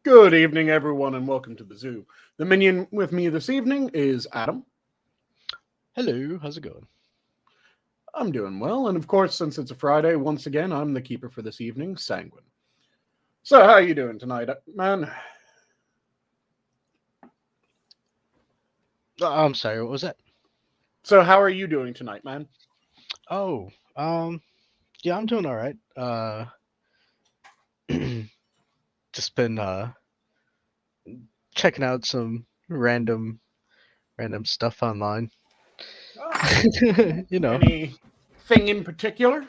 Good evening, everyone, and welcome to the zoo. The minion with me this evening is Adam. Hello, how's it going? I'm doing well, and of course, since it's a Friday, once again, I'm the keeper for this evening, Sanguine. So, how are you doing tonight, man? I'm sorry, what was that? So, how are you doing tonight, man? Oh, yeah, I'm doing all right. Just been checking out some random stuff online. Oh, you know. anything in particular?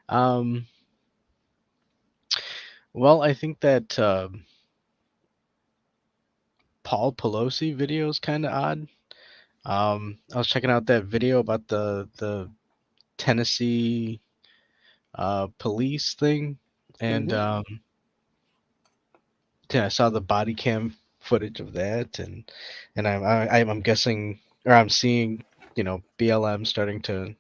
um, well, I think that Paul Pelosi video is kind of odd. I was checking out that video about the Tennessee police thing, and Mm-hmm. yeah, I saw the body cam footage of that, and I'm guessing, or I'm seeing, BLM starting to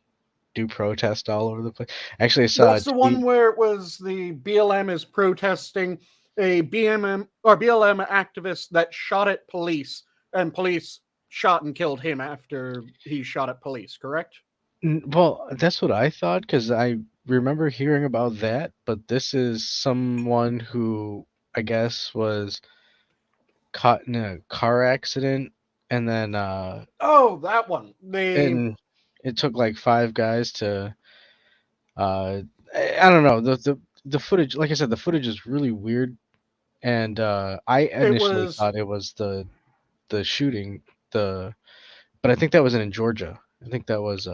do protest all over the place. Actually, I saw a That's the one tweet. where it was the BLM is protesting a BMM or BLM activist that shot at police, and police shot and killed him after he shot at police, correct? Well, that's what I thought because I remember hearing about that, but this is someone who I guess was caught in a car accident, and then Oh, that one. and it took like five guys to uh I don't know, the footage, like I said, the footage is really weird, and I It initially was thought it was the shooting, the but I think that wasn't in Georgia. I think that was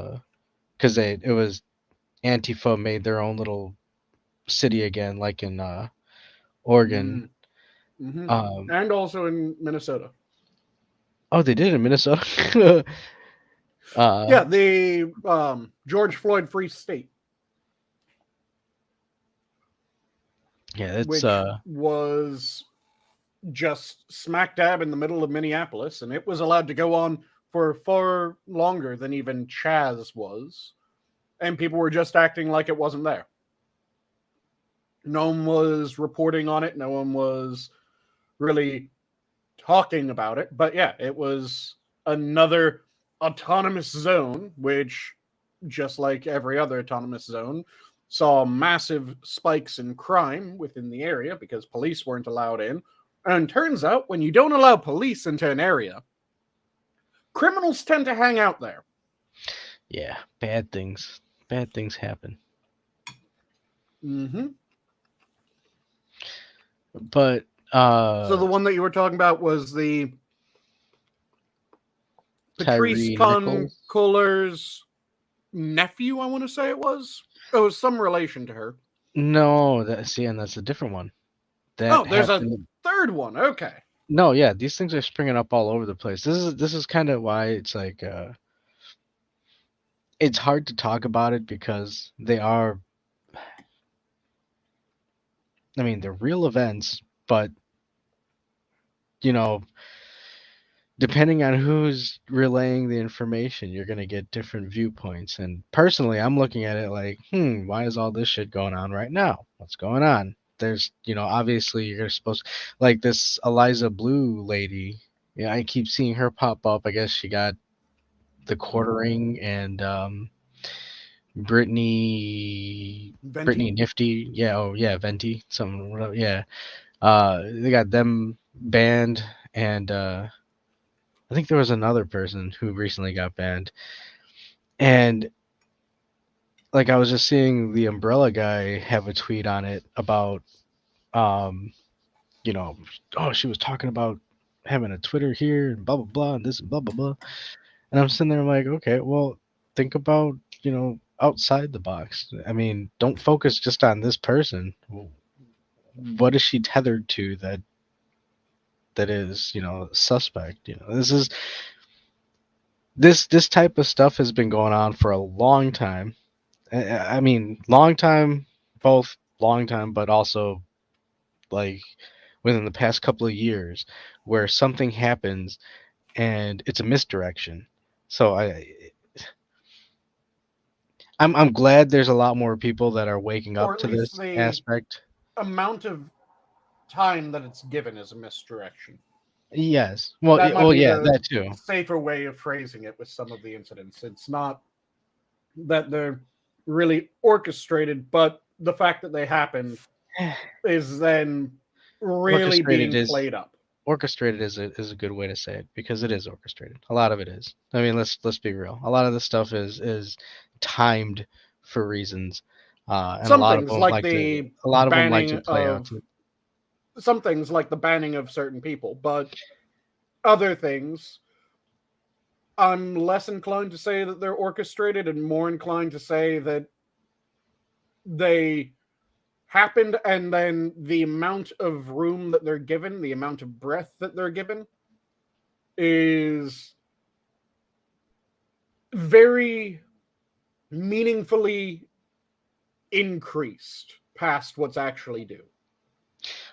because it was Antifa made their own little city again, like in Oregon. mm, hmm Um, and also in Minnesota. oh, they did in Minnesota. uh, Yeah, the George Floyd Free State, yeah, it's which was just smack dab in the middle of Minneapolis, and it was allowed to go on for far longer than even Chaz was, and people were just acting like it wasn't there. No one was reporting on it. No one was really talking about it. But yeah, it was another autonomous zone, which, just like every other autonomous zone, saw massive spikes in crime within the area because police weren't allowed in. And turns out, when you don't allow police into an area, criminals tend to hang out there. yeah, bad things happen. Mm-hmm. But So the one that you were talking about was the Patrice Tyree Nichols. Conculler's nephew, I want to say it was. It was some relation to her. No, and that's a different one. That Oh, there's a happened. third one. Okay. No, yeah, these things are springing up all over the place. This is kind of why it's like it's hard to talk about it because they are, I mean, they're real events, but you know, depending on who's relaying the information, you're going to get different viewpoints. And personally, I'm looking at it like, why is all this shit going on right now? What's going on? There's, obviously you're supposed, like this Eliza Blue lady. Yeah, I keep seeing her pop up. I guess she got the quartering, and Brittany Venti? Nifty. Yeah, oh yeah, Venti. Some, yeah. They got them banned, and I think there was another person who recently got banned. And like I was just seeing the umbrella guy have a tweet on it about um, you know, oh, she was talking about having a Twitter here and blah blah blah and this and blah blah blah. And I'm sitting there like, okay, well, think about, outside the box. I mean, don't focus just on this person. What is she tethered to that is, suspect? This type of stuff has been going on for a long time. I mean, long time, both long time, but also like within the past couple of years, where something happens and it's a misdirection. So I'm glad there's a lot more people that are waking Or up at to least this they aspect. amount of time that it's given is a misdirection. Yes. That might Well, be yeah, the that too. safer way of phrasing it with some of the incidents. It's not that they're really orchestrated, but the fact that they happened is then really Orchestrated being is played up. orchestrated is a good way to say it because it is orchestrated. A lot of it is. I mean, let's be real. A lot of this stuff is timed for reasons, and Some things like the a lot of them like to banning play out of to. some things like the banning of certain people, but other things I'm less inclined to say that they're orchestrated and more inclined to say that they happened and then the amount of room that they're given, the amount of breath that they're given is very meaningfully increased past what's actually due.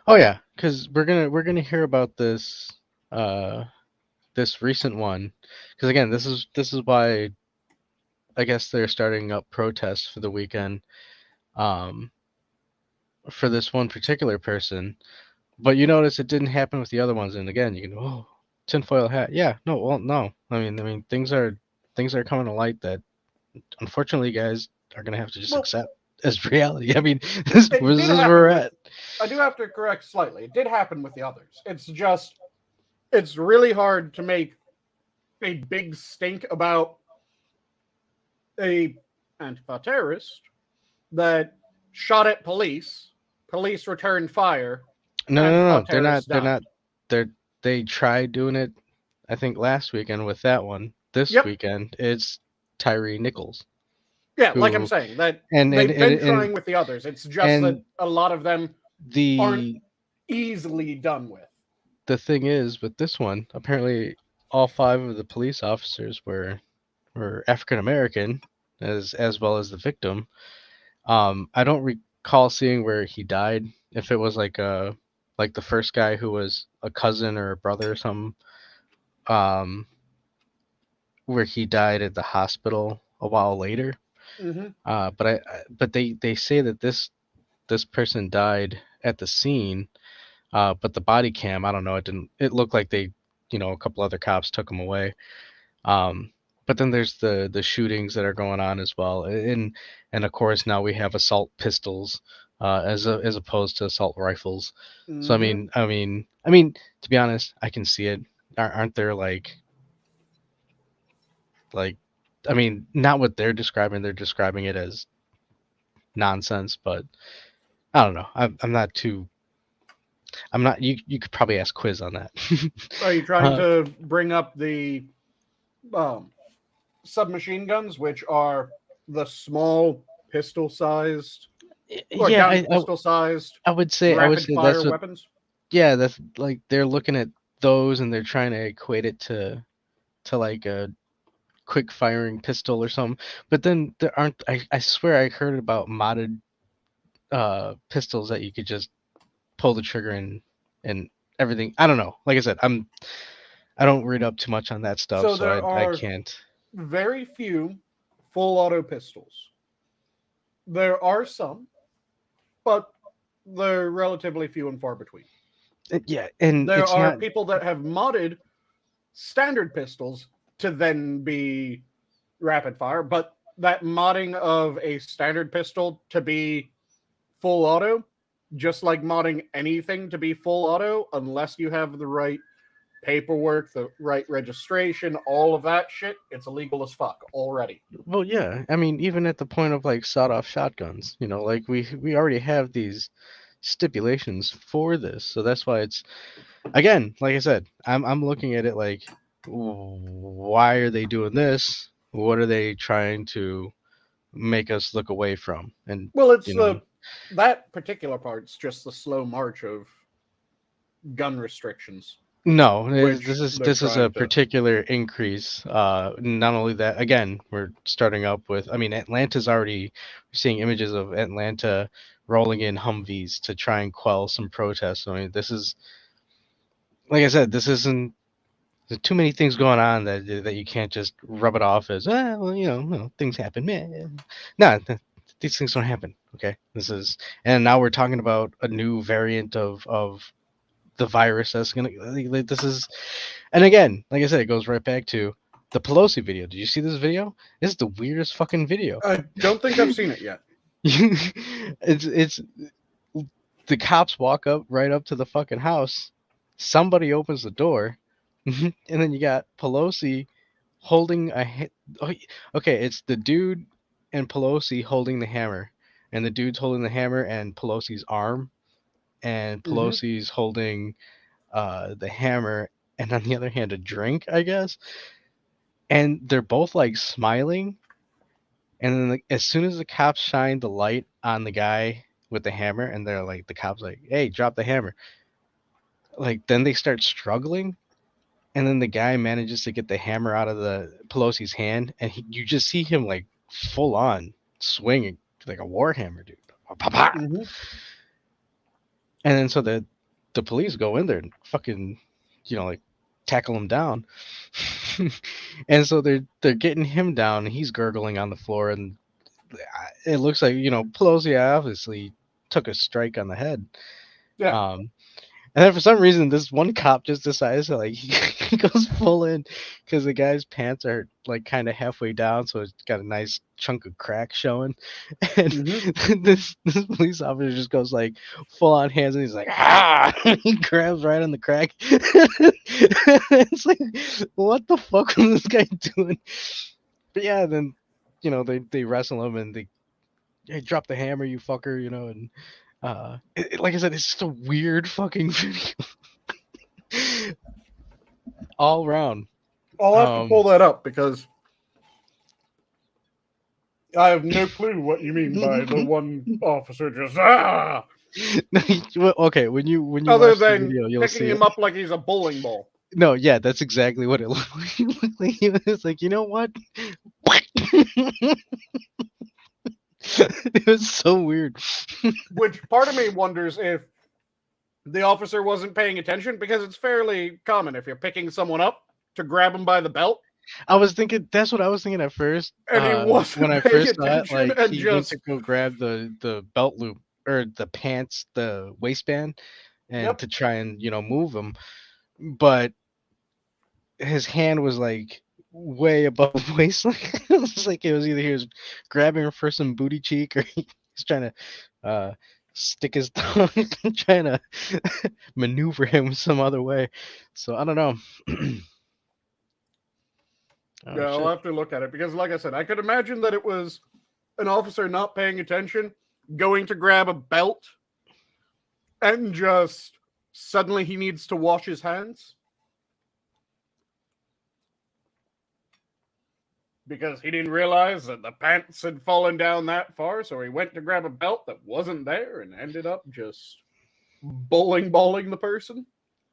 Oh yeah, because we're gonna hear about this uh this recent one because again this is why I guess they're starting up protests for the weekend um for this one particular person. But you notice it didn't happen with the other ones, and again, you can tinfoil hat. Yeah, no, well, no. I mean, things are coming to light that unfortunately, you guys are gonna have to just Well, accept as reality. I mean, this, it this did is where we're happen with, at. I do have to correct slightly. It did happen with the others. It's just, it's really hard to make a big stink about a Antifa terrorist that shot at police. Police returned fire. No, no, Antifa no. They're not. terrorists They're died. not. They tried doing it. I think last weekend with that one. This Yep. weekend, it's Tyree Nichols Yeah, like I'm who saying, that and and they've and been and, trying with the others. It's just that and a lot of them aren't the easily done with. the thing is with this one, apparently all five of the police officers were African American, as well as the victim. I don't recall seeing where he died. If it was like the first guy who was a cousin or a brother or something, um, where he died at the hospital a while later. Mm-hmm. But they say that this person died at the scene. But the body cam, I don't know. It didn't. It looked like a couple other cops took him away. Um, but then there's the shootings that are going on as well, and of course now we have assault pistols as opposed to assault rifles. So Mm-hmm. I mean to be honest, I can see it. Aren't there like I mean not what they're describing. They're describing it as nonsense, but I don't know. I'm not too. I'm not. You could probably ask Quiz on that. Are you trying uh, to bring up the um, submachine guns, which are the small pistol-sized or yeah, gun pistol-sized I would say rapid-fire that's what. weapons? Yeah, that's like they're looking at those and they're trying to equate it to like a quick firing pistol or something. But then there aren't. I swear I heard about modded pistols that you could just pull the trigger and everything. I don't know. Like I said, I don't read up too much on that stuff, So so there I are can't. very few full auto pistols. There are some, but they're relatively few and far between. Yeah, and There it's are not. people that have modded standard pistols to then be rapid fire, but that modding of a standard pistol to be full auto, just like modding anything to be full auto, unless you have the right paperwork, the right registration, all of that shit, it's illegal as fuck already. Well, yeah. I mean, even at the point of like sawed-off shotguns, like we already have these stipulations for this, so that's why it's again, like I said, I'm looking at it like, why are they doing this? What are they trying to make us look away from? And Well, it's you know, the that particular part's just the slow march of gun restrictions, no, which they're this is a trying to. particular increase. Not only that, again, we're starting up with. I mean, Atlanta's already we're seeing images of Atlanta rolling in Humvees to try and quell some protests. I mean, this is like I said, this isn't. There's too many things going on that you can't just rub it off as well. Things happen. Meh. No, these things don't happen. Okay, and now we're talking about a new variant of the virus that's gonna. Like, this is, and again, like I said, it goes right back to the Pelosi video. Did you see this video? This is the weirdest fucking video. I don't think I've seen it yet. It's the cops walk up right up to the fucking house. Somebody opens the door, and then you got Pelosi holding okay, it's the dude and Pelosi holding the hammer, and the dude's holding the hammer and Pelosi's arm, and Mm-hmm. Pelosi's holding the hammer, and on the other hand a drink, I guess. And they're both like smiling, and then like, as soon as the cops shine the light on the guy with the hammer, and they're like, the cops like, hey, drop the hammer, like then they start struggling, and then the guy manages to get the hammer out of the Pelosi's hand, and you just see him like full on swinging like a warhammer, dude. Pa, pa. Mm-hmm. And then so the police go in there and fucking, like tackle him down. And so they're getting him down, and he's gurgling on the floor, and it looks like Pelosi obviously took a strike on the head. Yeah. And then for some reason, this one cop just decides to like he goes full in because the guy's pants are like kind of halfway down, so it's got a nice chunk of crack showing. And Mm-hmm. this police officer just goes like full on hands, and he's like, ah! He grabs right on the crack. It's like, what the fuck was this guy doing? But yeah, then they wrestle him, and they, hey, drop the hammer, you fucker, and like I said, it's just a weird fucking video. All around. I'll have to pull that up because I have no clue what you mean by the one officer just Okay, when you other watch the than video, you'll picking see him it. up like he's a bowling ball. No, yeah, that's exactly what it looked like. It looked like he was like, you know what? It was so weird. Which part of me wonders if the officer wasn't paying attention, because it's fairly common if you're picking someone up to grab him by the belt. I was thinking that's what I was thinking at first. And he wasn't When I paying first saw it, attention like and he went to just go grab the belt loop or the pants, the waistband, and yep. to try and move him, but his hand was like way above waist. Like it was like it was either he was grabbing her for some booty cheek, or he's trying to stick his tongue, trying to maneuver him some other way. So I don't know. Oh Yeah, I'll shit. have to look at it because, like I said, I could imagine that it was an officer not paying attention, going to grab a belt, and just suddenly he needs to wash his hands because he didn't realize that the pants had fallen down that far, so he went to grab a belt that wasn't there and ended up just bowling balling the person.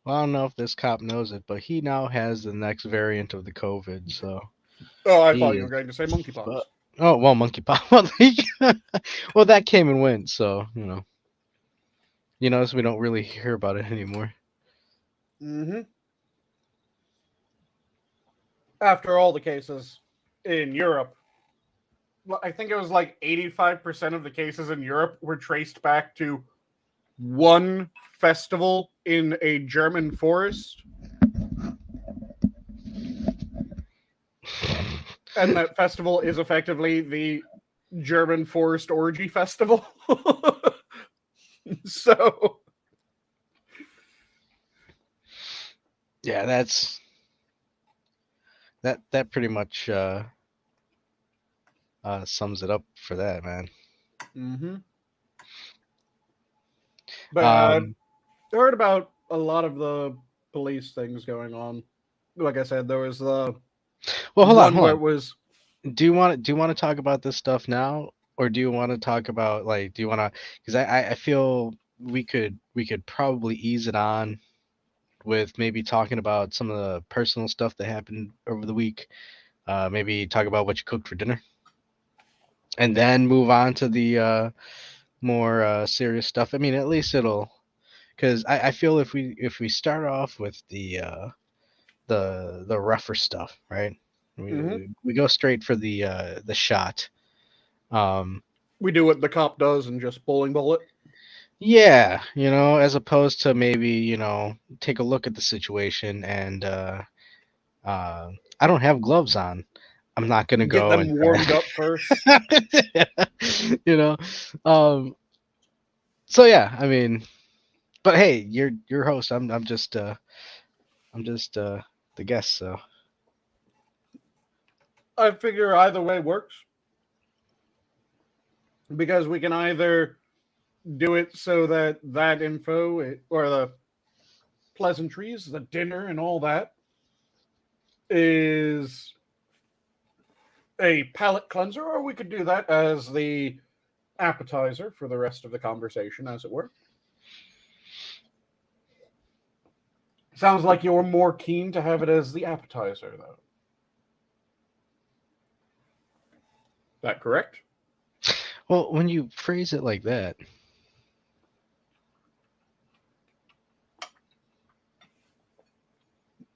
Well, I don't know if this cop knows it, but he now has the next variant of the COVID. So Oh, I he thought you were is. going to say monkeypox. But, oh well, monkeypox. Well, that came and went. So so we don't really hear about it anymore. Mm-hmm. After all the cases in Europe, I think it was like 85% of the cases in Europe were traced back to one festival in a German forest. And that festival is effectively the German Forest Orgy Festival. So yeah, that pretty much sums it up for that, man. mm-hmm. But I heard about a lot of the police things going on. Like I said, there was the well, hold one where on. it was. Do you want to talk about this stuff now, or do you want to talk about like do you want to? Because I feel we could probably ease it on with maybe talking about some of the personal stuff that happened over the week. Maybe talk about what you cooked for dinner, and then move on to the more serious stuff. I mean, at least it'll, because I feel if we start off with the rougher stuff, right? We, Mm-hmm. we go straight for the shot. Um, We do what the cop does and just bowling ball it. Yeah, as opposed to maybe, take a look at the situation and uh I don't have gloves on. I'm not gonna Get go and them warmed up first. you know. Um so yeah, I mean, but hey, you're host. I'm just the guest, so I figure either way works because we can either do it so that info or the pleasantries, the dinner, and all that is a palate cleanser, or we could do that as the appetizer for the rest of the conversation, as it were. Sounds like you're more keen to have it as the appetizer, though. That correct? well, when you phrase it like that,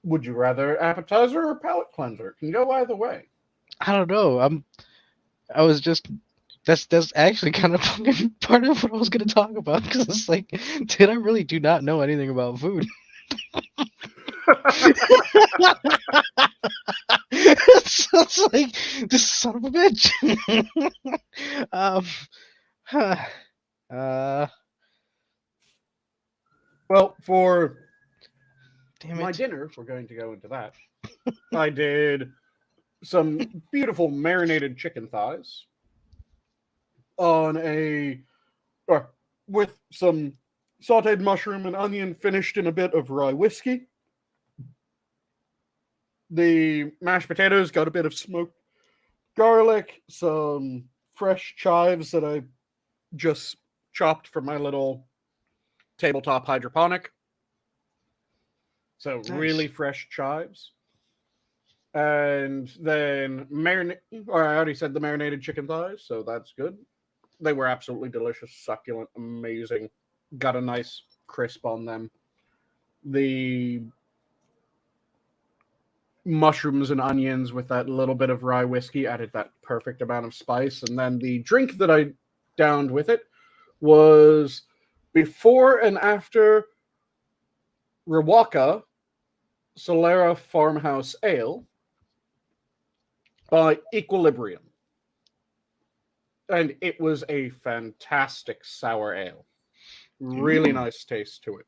Would you rather appetizer or palate cleanser? It can go either way. I don't know. I was just that's actually kind of fucking part of what I was gonna talk about because it's like, dude, I really do not know anything about food. So it's like this son of a bitch. um, uh, Well, for damn my it. dinner, if we're going to go into that, I did some beautiful marinated chicken thighs on a or with some sauteed mushroom and onion finished in a bit of rye whiskey. The mashed potatoes got a bit of smoked garlic, some fresh chives that I just chopped from my little tabletop hydroponic. So Nice. really fresh chives. And then or I already said the marinated chicken thighs, so that's good. They were absolutely delicious, succulent, amazing. Got a nice crisp on them. The mushrooms and onions with that little bit of rye whiskey added that perfect amount of spice. And then the drink that I downed with it was before and after Rawaka Solera Farmhouse Ale by Equilibrium. And it was a fantastic sour ale. Really Ooh. nice taste to it.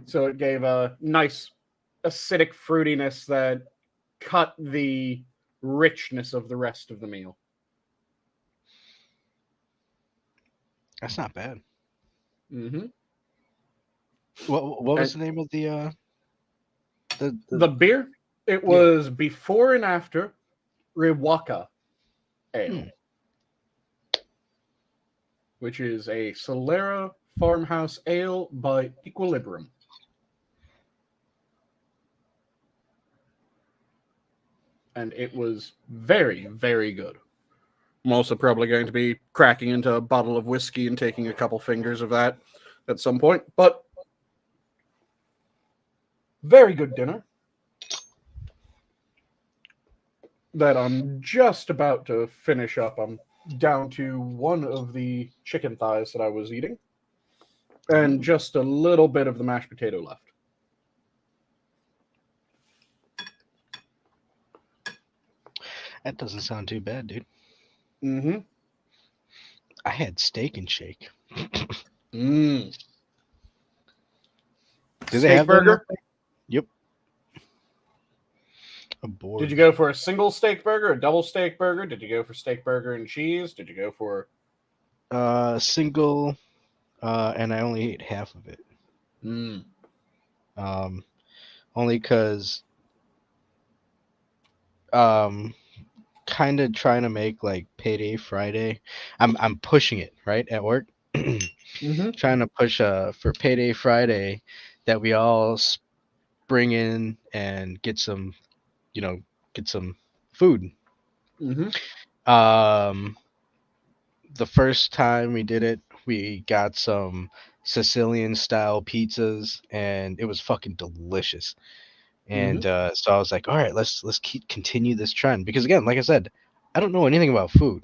So it gave a nice acidic fruitiness that cut the richness of the rest of the meal. That's not bad. Mm-hmm. What was And the name of the the beer, it yeah? was before and after Riwaka Ale, Hmm. which is a Solera farmhouse ale by Equilibrium. And it was very, very good. I'm also probably going to be cracking into a bottle of whiskey and taking a couple fingers of that at some point. But very good dinner that I'm just about to finish up. I'm down to one of the chicken thighs that I was eating and Ooh, just a little bit of the mashed potato left. that doesn't sound too bad, dude. Mm-hmm. I had steak and shake. Mm. Do they Steak have them up burger. there? Yep. Did you Aboard. go for a single steak burger, a double steak burger? Did you go for steak burger and cheese? Did you go for Single. And I only ate half of it. mm. Um, Only because um, kind of trying to make like payday Friday. I'm pushing it right at work. Mm-hmm. Trying to push for payday Friday that we all bring in and get some, you know, get some food. Mm-hmm. Um, the first time we did it, we got some Sicilian style pizzas, and it was fucking delicious. Mm-hmm. And so I was like, all right, let's continue this trend because again, like I said, I don't know anything about food,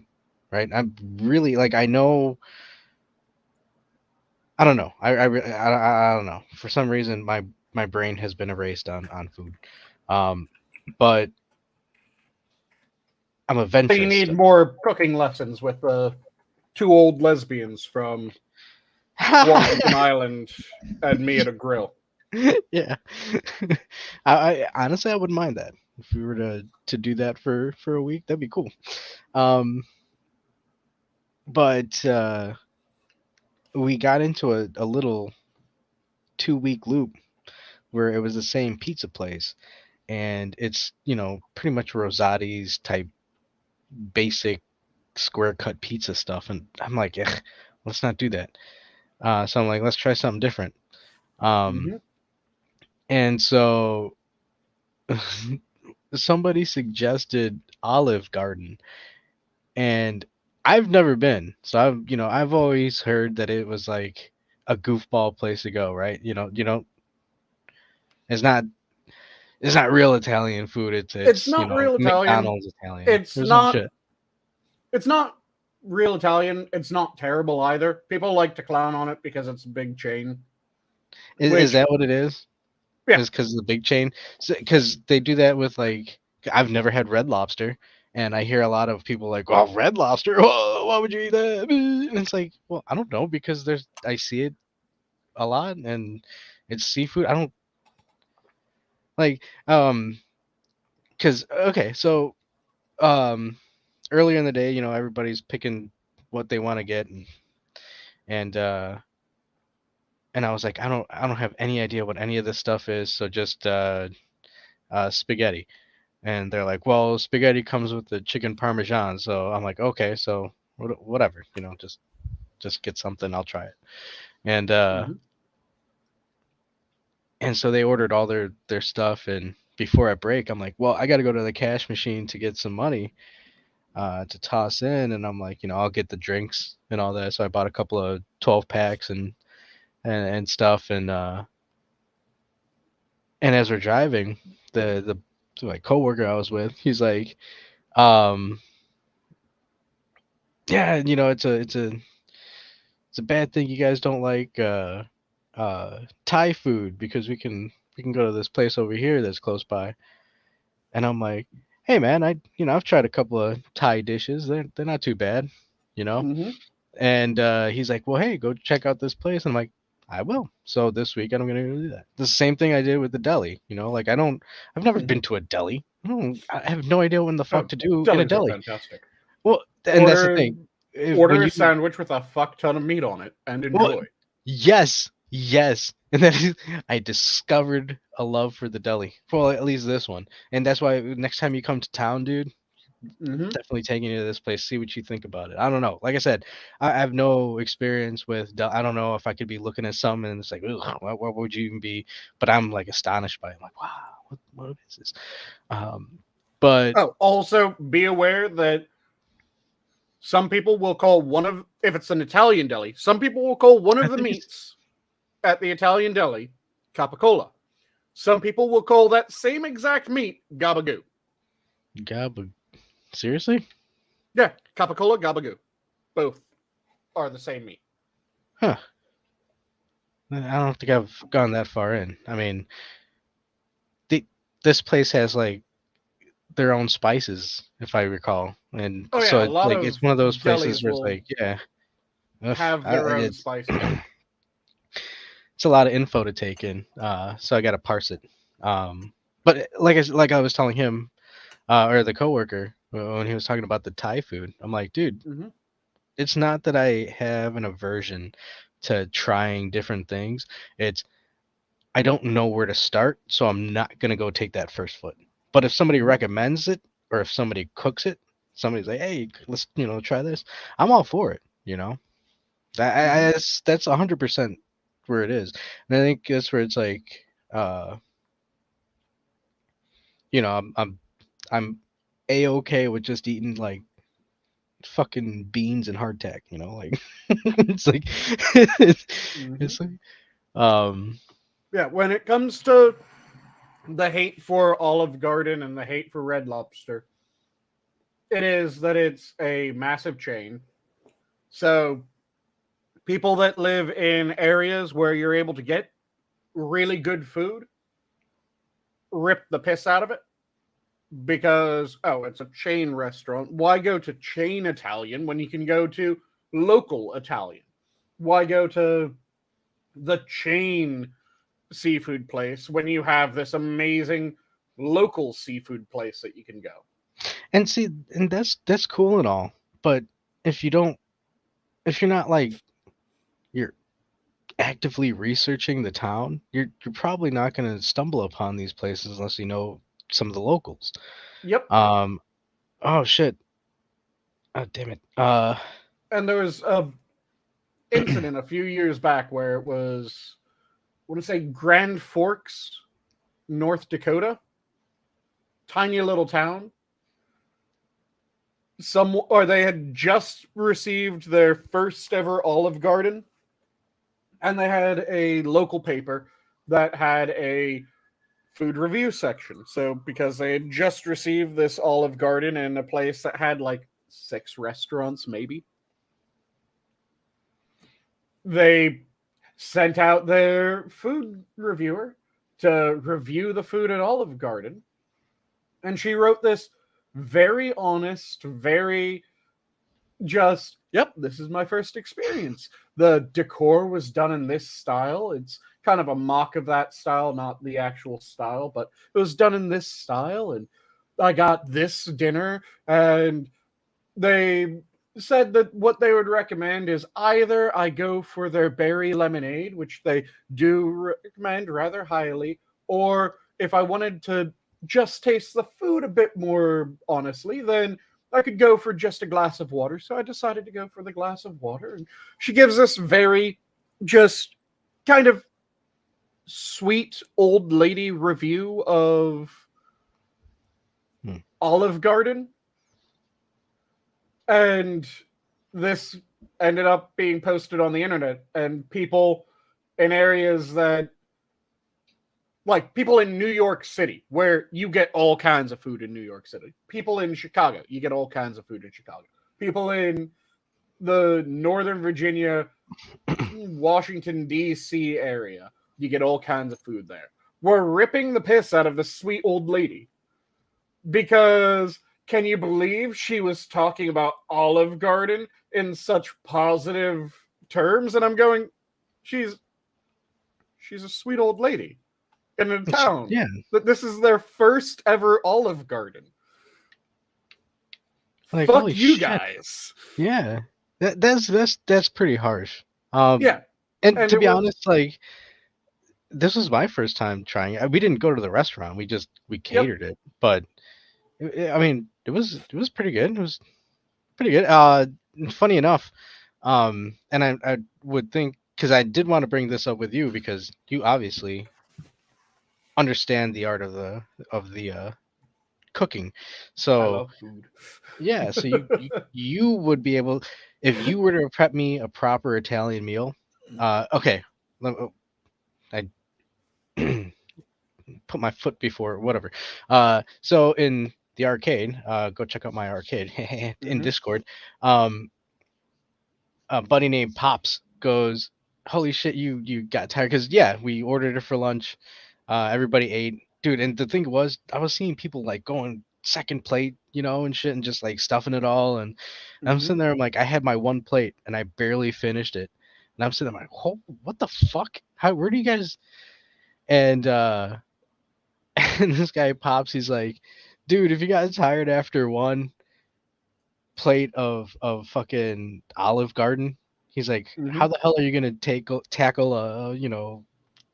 right? I'm really like I know. I don't know. I don't know. For some reason, my brain has been erased on food. Um, but I'm So you adventurous need still. more cooking lessons with the two old lesbians from Washington Island and me at a grill. Yeah. I honestly I wouldn't mind that. If we were to do that for a week, that'd be cool. Um, but we got into a little 2 week loop where it was the same pizza place, and it's pretty much Rosati's type basic square cut pizza stuff, and I'm like, "Ugh, let's not do that." So I'm like, let's try something different. Mm-hmm. And so somebody suggested Olive Garden, and I've never been. So I've always heard that it was like a goofball place to go, right? It's not it's not real Italian food. It's It's it's not real Italian. McDonald's Italian It's or some not. shit. It's not real Italian. It's not terrible either. People like to clown on it because it's a big chain. Is Which, that what it is? yeah, Is because of the big chain? Because they do that with like I've never had Red Lobster, and I hear a lot of people like, "Oh, Red Lobster! Oh, why would you eat that?" And it's like, well, I don't know because I see it a lot and it's seafood. I don't like because okay, so um earlier in the day, everybody's picking what they want to get, and and I was like, I don't have any idea what any of this stuff is, so just spaghetti. And they're like, well, spaghetti comes with the chicken parmesan, so I'm like, okay, so whatever, just get something, I'll try it. And hmm and so they ordered all their stuff, and before I break, I'm like, well, I got to go to the cash machine to get some money to toss in, and I'm like, I'll get the drinks and all that. So I bought a couple of 12 packs and stuff, and as we're driving, the like coworker I was with, he's like, um, yeah, it's a bad thing you guys don't like Thai food because we can go to this place over here that's close by. And I'm like, hey man, I've tried a couple of Thai dishes. They're not too bad, you know. hmm And he's like, well, hey, go check out this place. And I'm like, I will. So this weekend I'm gonna go do that. The same thing I did with the deli. Like I've never been to a deli. I have no idea what the fuck Oh, to do in a delis are deli. fantastic. Well, and that's the Order thing. When order a you sandwich with a fuck ton of meat on it and well, enjoy. yes, yes. And then I discovered a love for the deli. Well, at least this one. And that's why next time you come to town, dude, hmm definitely taking you to this place. See what you think about it. I don't know. Like I said, I have no experience with. I don't know if I could be looking at something and it's like, ugh, what would you even be? But I'm like astonished by it. I'm like, wow, what is this? But Oh, also be aware that some people will call if it's an Italian deli, some people will call one I of the think it's meats at the Italian deli capicola. Some people will call that same exact meat gabagoo. God, but seriously, Yeah, capicola, gabagoo. Both are the same meat. huh? I don't think I've gone that far in. I mean, the, this place has like their own spices, if I recall, and Oh so yeah, a it's lot like of it's one of those places delis where it's will like, yeah, ugh, have their own it's spices. it's a lot of info to take in, so I got to parse it. But like I was telling him, or the coworker when he was talking about the Thai food, I'm like, dude, hmm it's not that I have an aversion to trying different things. It's I don't know where to start, so I'm not gonna go take that first foot. But if somebody hmm recommends it, or if somebody cooks it, somebody's like, "Hey, let's try this." I'm all for it. hmm That's 100% where it is, and I think that's where it's like, uh, I'm a okay with just eating like fucking beans and hardtack. Like it's like it's, hmm it's like um Yeah, when it comes to the hate for Olive Garden and the hate for Red Lobster, it is that it's a massive chain. So people that live in areas where you're able to get really good food rip the piss out of it because, oh, it's a chain restaurant. Why go to chain Italian when you can go to local Italian? Why go to the chain seafood place when you have this amazing local seafood place that you can go? And see, and that's cool and all, but if you don't, if you're not like you're actively researching the town, you're probably not going to stumble upon these places unless you know some of the locals. Yep. Um, oh shit, oh damn it. And there was a incident a few years back where it was, I want to say Grand Forks, North Dakota, tiny little town. They had just received their first ever Olive Garden, and they had a local paper that had a food review section. So because they had just received this Olive Garden in a place that had like 6 restaurants, maybe, they sent out their food reviewer to review the food at Olive Garden. And she wrote this very honest, very just, yep, this is my first experience. The decor was done in this style. It's kind of a mock of that style, not the actual style, but it was done in this style. And I got this dinner, and they said that what they would recommend is either I go for their berry lemonade, which they do recommend rather highly, or if I wanted to just taste the food a bit more honestly, then I could go for just a glass of water. So I decided to go for the glass of water. And she gives this very just kind of sweet old lady review of Hmm. Olive Garden. And this ended up being posted on the internet, and people in areas that, like people in New York City, where you get all kinds of food in New York City. People in Chicago, you get all kinds of food in Chicago. People in the Northern Virginia, Washington, D.C. area, you get all kinds of food there. We're ripping the piss out of the sweet old lady because can you believe she was talking about Olive Garden in such positive terms? And I'm going, she's a sweet old lady in a town Yeah, that this is their first ever Olive Garden. like Fuck holy you shit. guys. Yeah, that's pretty harsh. Yeah, And and to it be was. honest, like this was my first time trying it. We didn't go to the restaurant. We Yep. catered it, but I mean, it was pretty good. It was pretty good. Funny enough, and I would think because I did want to bring this up with you because you obviously understand the art of the cooking. I So love food. yeah, so you would be able if you were to prep me a proper Italian meal. Okay, I put my foot before whatever. So in the arcade, go check out my arcade in Mm-hmm. Discord. Um, a buddy named Pops goes, "Holy shit, you got tired?" Because yeah, we ordered it for lunch. Everybody ate, dude. And the thing was, I was seeing people like going second plate, and shit, and just like stuffing it all. And I'm Mm-hmm. sitting there, I'm like, I had my one plate and I barely finished it. And I'm sitting there, I'm like, oh, what the fuck? How? Where do you guys? And and this guy Pops, he's like, dude, if you got tired after one plate of fucking Olive Garden. He's like, Mm-hmm. how the hell are you gonna tackle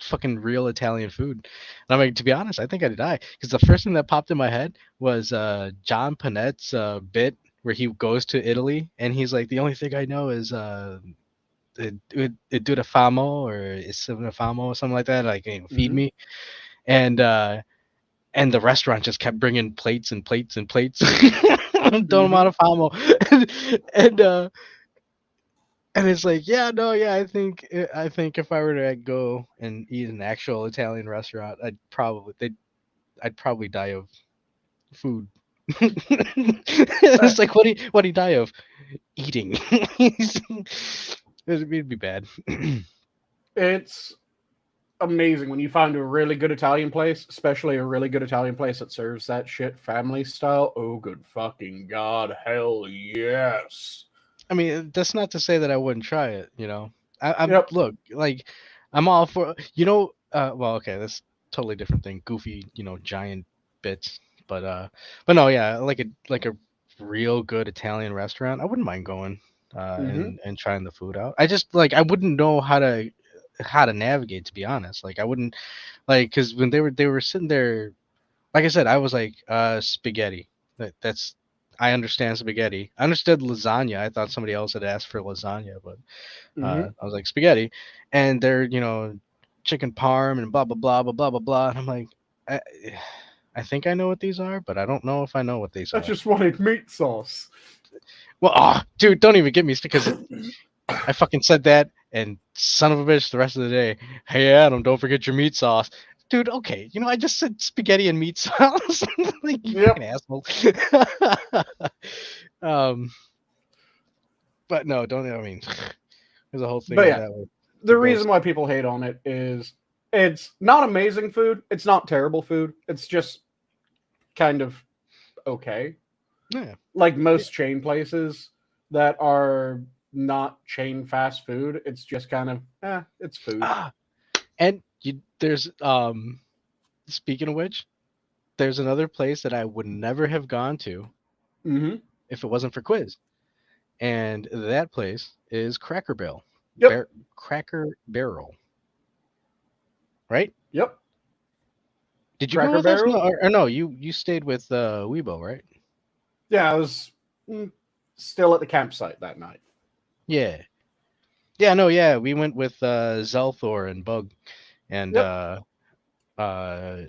fucking real Italian food? And I'm like, to be honest, I think I'd die because the first thing that popped in my head was John Panette's bit where he goes to Italy and he's like, the only thing I know is it do the famo or it's the famo or something like that. Like, feed Mm-hmm. me. And and the restaurant just kept bringing plates and plates and plates. Don't Mm-hmm. amount of famo. and uh and it's like, yeah, no, yeah, I think if I were to go and eat an actual Italian restaurant, I'd probably die of food. It's like what do you die of? Eating. It'd be bad. It's amazing when you find a really good Italian place, especially a really good Italian place that serves that shit family style. Oh, good fucking god, hell yes. I mean, that's not to say that I wouldn't try it. I'm Yep. look like I'm all for well, okay, that's totally different thing. Goofy, giant bits, but no, yeah, like a real good Italian restaurant. I wouldn't mind going Mm-hmm. and trying the food out. I just like I wouldn't know how to navigate, to be honest. Like I wouldn't because when they were sitting there, like I said, I was like, spaghetti. That's I understand spaghetti. I understood lasagna. I thought somebody else had asked for lasagna, but Mm-hmm. I was like spaghetti, and they're chicken parm and blah blah blah blah blah blah blah. And I'm like, I, I think I know what these are, but I don't know if I know what these I are. just wanted meat sauce. Well, oh, dude, don't even get me because I fucking said that, and son of a bitch, the rest of the day, hey Adam, don't forget your meat sauce. Dude, okay, I just said spaghetti and meat sauce. Like you fucking Yep. asshole. um, but no, don't. I mean, there's a whole thing But on yeah, that one. the It goes. reason why people hate on it is it's not amazing food. It's not terrible food. It's just kind of okay. Yeah. Like most chain places that are not chain fast food, it's just kind of it's food. Ah, and there's speaking of which, there's another place that I would never have gone to Mm-hmm. if it wasn't for quiz, and that place is Cracker Barrel. Yep. Cracker Barrel, right? Yep. Did you go Cracker with us? No, Barrel. or no, you stayed with Weibo, right? Yeah, I was still at the campsite that night. Yeah. Yeah, no, yeah. We went with Zelthor and Bug, and Yep. uh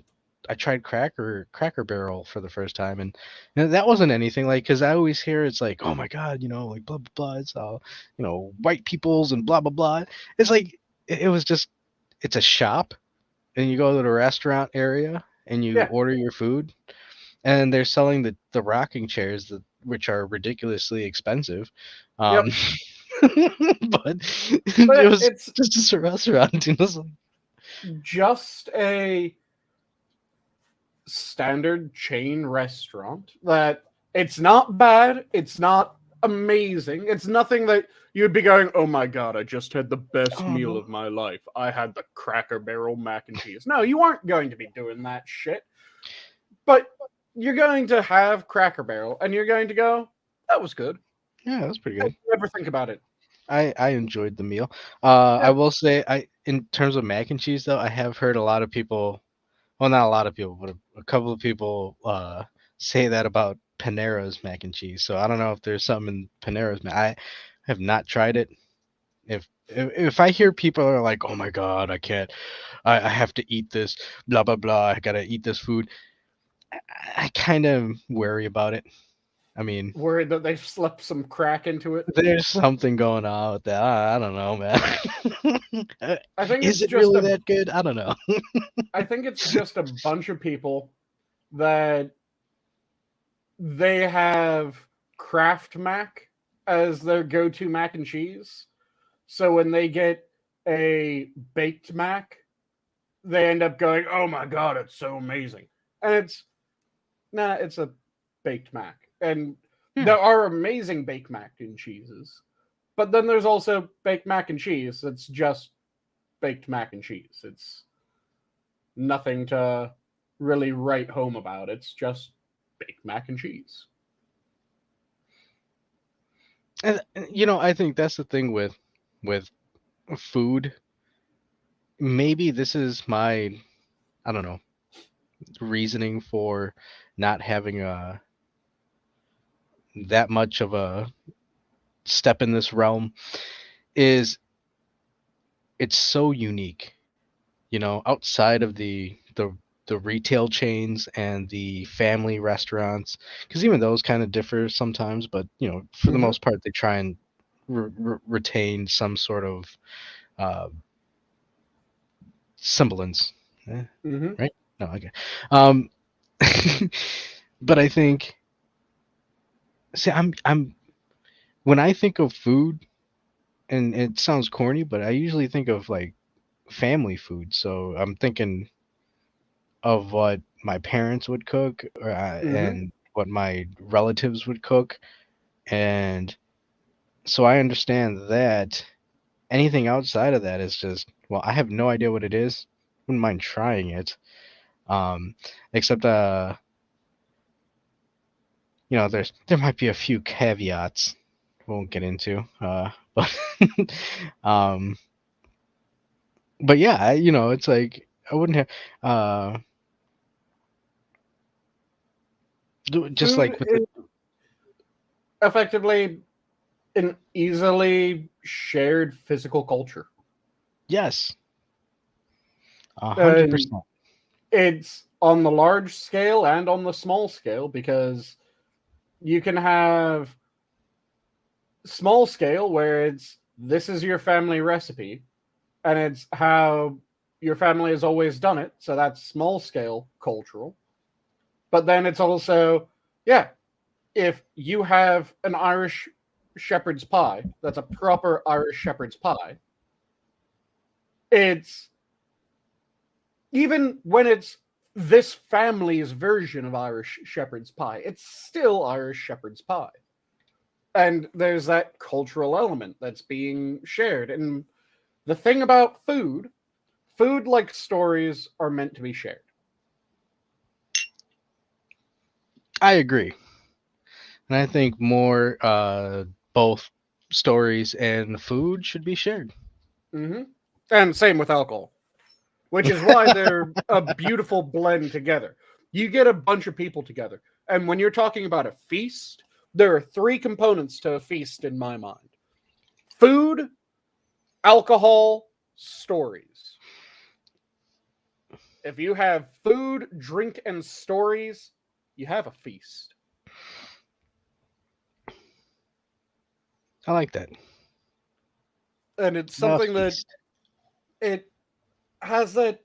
I tried Cracker Barrel for the first time, and that wasn't anything like because I always hear it's like, oh my god, like blah blah blah, it's all white peoples and blah blah blah. It's like it was just it's a shop, and you go to the restaurant area and you Yeah. order your food, and they're selling the rocking chairs which are ridiculously expensive. Um, Yep. but it But was it's just a restaurant. It was like, just a standard chain restaurant that it's not bad, it's not amazing, it's nothing that you'd be going, oh my god, I just had the best oh meal no. of my life. I had the Cracker Barrel mac and cheese. No, you aren't going to be doing that shit. But you're going to have Cracker Barrel and you're going to go, that was good. Yeah, that was pretty And good. you never think about it. I enjoyed the meal. I Yeah. will say in terms of mac and cheese though, I have heard a lot of people, well, not a lot of people, but a couple of people say that about Panera's mac and cheese. So I don't know if there's something in Panera's. I have not tried it. If I hear people are like, "Oh my God, I can't, I have to eat this, blah blah blah, I gotta eat this food," I kind of worry about it. I mean, Worried that they've slipped some crack into it. there's something going on with that. I don't know, man. I think Is it's it just really a that good? I don't know. I think it's just a bunch of people that they have Kraft Mac as their go-to mac and cheese. So when they get a baked mac, they end up going, "Oh my god, it's so amazing!" And it's a baked mac. And Yeah. there are amazing baked mac and cheeses, but then there's also baked mac and cheese that's just baked mac and cheese. It's nothing to really write home about. It's just baked mac and cheese. And I think that's the thing with food. Maybe this is my, I don't know, reasoning for not having that much of a step in this realm is it's so unique. Outside of the retail chains and the family restaurants, because even those kind of differ sometimes, but for the Mm-hmm. most part they try and retain some sort of uh, semblance. Eh, Mm-hmm. right? No, okay. Um, but I think See, I'm when I think of food, and it sounds corny, but I usually think of like family food. So I'm thinking of what my parents would cook, Mm-hmm. and what my relatives would cook, and so I understand that. Anything outside of that is just, well, I have no idea what it is. Wouldn't mind trying it. Um, except there might be a few caveats won't get into. But um, but yeah, it's like I wouldn't have just Food like with the is effectively an easily shared physical culture. yes, a hundred And percent. it's on the large scale and on the small scale because you can have small scale where it's this is your family recipe and it's how your family has always done it. So that's small scale cultural. But then it's also, yeah, if you have an Irish shepherd's pie, that's a proper Irish shepherd's pie, it's even when it's this family's version of Irish shepherd's pie, it's still Irish shepherd's pie. And there's that cultural element that's being shared. And the thing about food like stories are meant to be shared. I agree, and I think more both stories and food should be shared. Mm-hmm. And same with alcohol, which is why they're a beautiful blend together. You get a bunch of people together. And when you're talking about a feast, there are three components to a feast in my mind: food, alcohol, stories. If you have food, drink, and stories, you have a feast. I like that. And it's A something that feast. it has that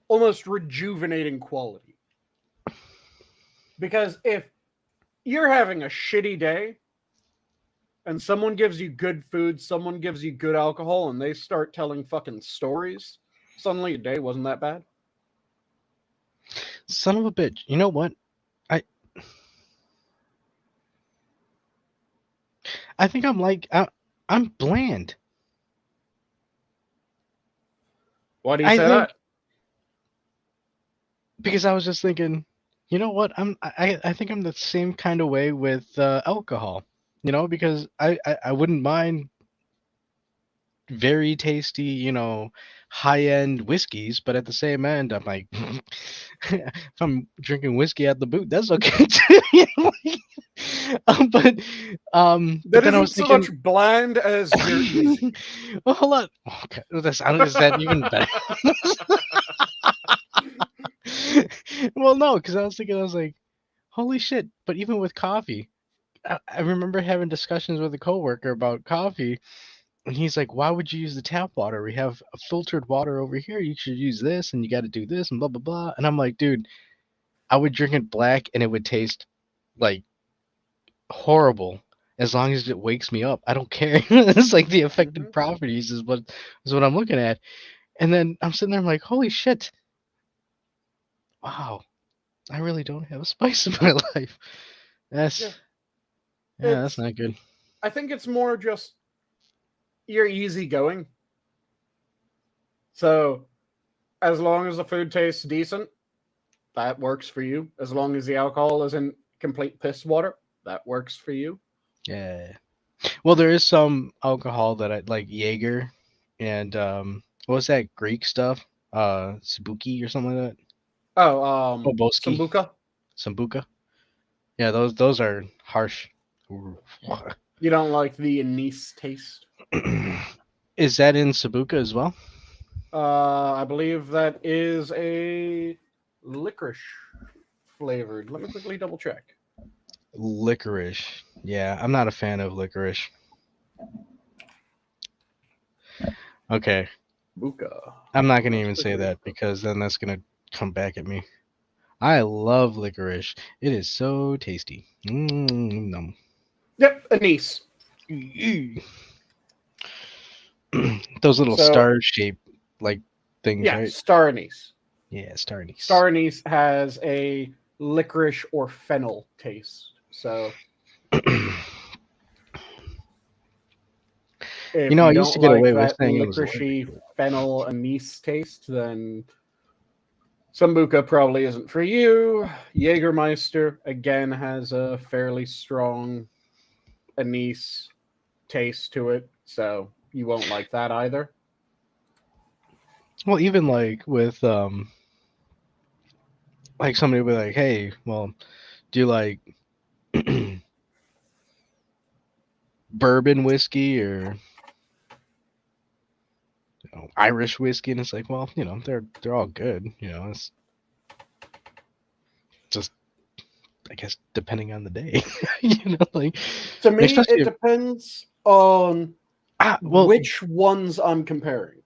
almost rejuvenating quality. Because if you're having a shitty day and someone gives you good food, someone gives you good alcohol, and they start telling fucking stories, suddenly your day wasn't that bad. Son of a bitch. You know what? I I think I'm bland. Why do you I say think that? because I was just thinking, you know what? I think I'm the same kind of way with alcohol. Because I wouldn't mind very tasty, high end whiskeys, but at the same end, I'm like, if I'm drinking whiskey at the boot, that's okay too. But That then I isn't was so thinking, much bland as you're easy. well, hold on. Okay, is that even better? Well, no, because I was thinking, I was like, holy shit! But even with coffee, I remember having discussions with a coworker about coffee. And he's like, "Why would you use the tap water? We have filtered water over here. You should use this, and you got to do this, and blah blah blah." And I'm like, "Dude, I would drink it black, and it would taste like horrible as long as it wakes me up. I don't care. It's like the affected Hmm. properties is what I'm looking at." And then I'm sitting there, I'm like, "Holy shit! Wow, I really don't have a spice in my life. That's Yeah, yeah, that's it's. not good." I think it's more just you're easygoing. So as long as the food tastes decent, that works for you. As long as the alcohol isn't complete piss water, that works for you. Yeah. Well, there is some alcohol that I like, Jaeger, and what was that Greek stuff? Sabuki or something like that. Oh, Oboski, sambuca. Sambuca. Yeah, those are harsh. Ooh. You don't like the anise taste. Is that in Sabuca as well? I believe that is a licorice flavored. Let me quickly double check. Licorice. Yeah, I'm not a fan of licorice. Okay, Buka. I'm not gonna Let's even say quickly. that because then that's gonna come back at me. I love licorice. It is so tasty. Nom. Yep, anise. Those little So star shaped like things, yeah, right? star anise. Yeah, star anise. Star anise has a licorice or fennel taste. So You if know, I you used don't to get like away with that saying I was allergic licoricey to it. fennel anise taste, then Sambuca probably isn't for you. Jägermeister again has a fairly strong anise taste to it, so you won't like that either. Well, even like with like somebody would be like, "Hey, well, do you like bourbon whiskey or Irish whiskey?" And it's like, well, they're all good. It's just I guess depending on the day, like To me, especially it if, depends on well, which ones I'm comparing.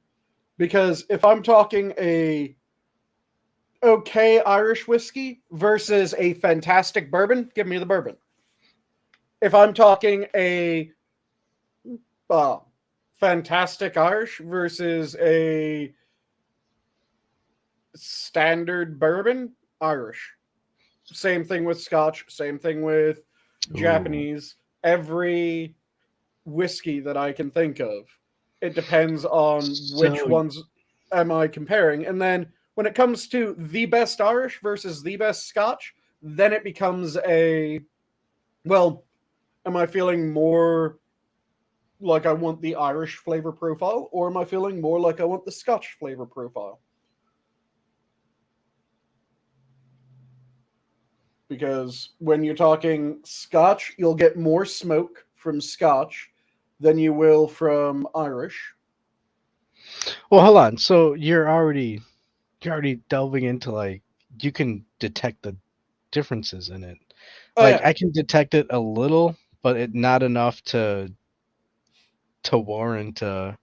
Because if I'm talking a okay Irish whiskey versus a fantastic bourbon, give me the bourbon. If I'm talking a uh, fantastic Irish versus a standard bourbon, Irish. Same thing with Scotch, same thing with ooh, Japanese. Every whiskey that I can think of, it depends on which so ones am I comparing. And then when it comes to the best Irish versus the best Scotch, then it becomes a well, am I feeling more like I want the Irish flavor profile, or am I feeling more like I want the Scotch flavor profile? Because when you're talking Scotch, you'll get more smoke from Scotch than you will from Irish. well, hold on. So you're already delving into like you can detect the differences in it. Oh Like yeah. I can detect it a little, but it not enough to warrant a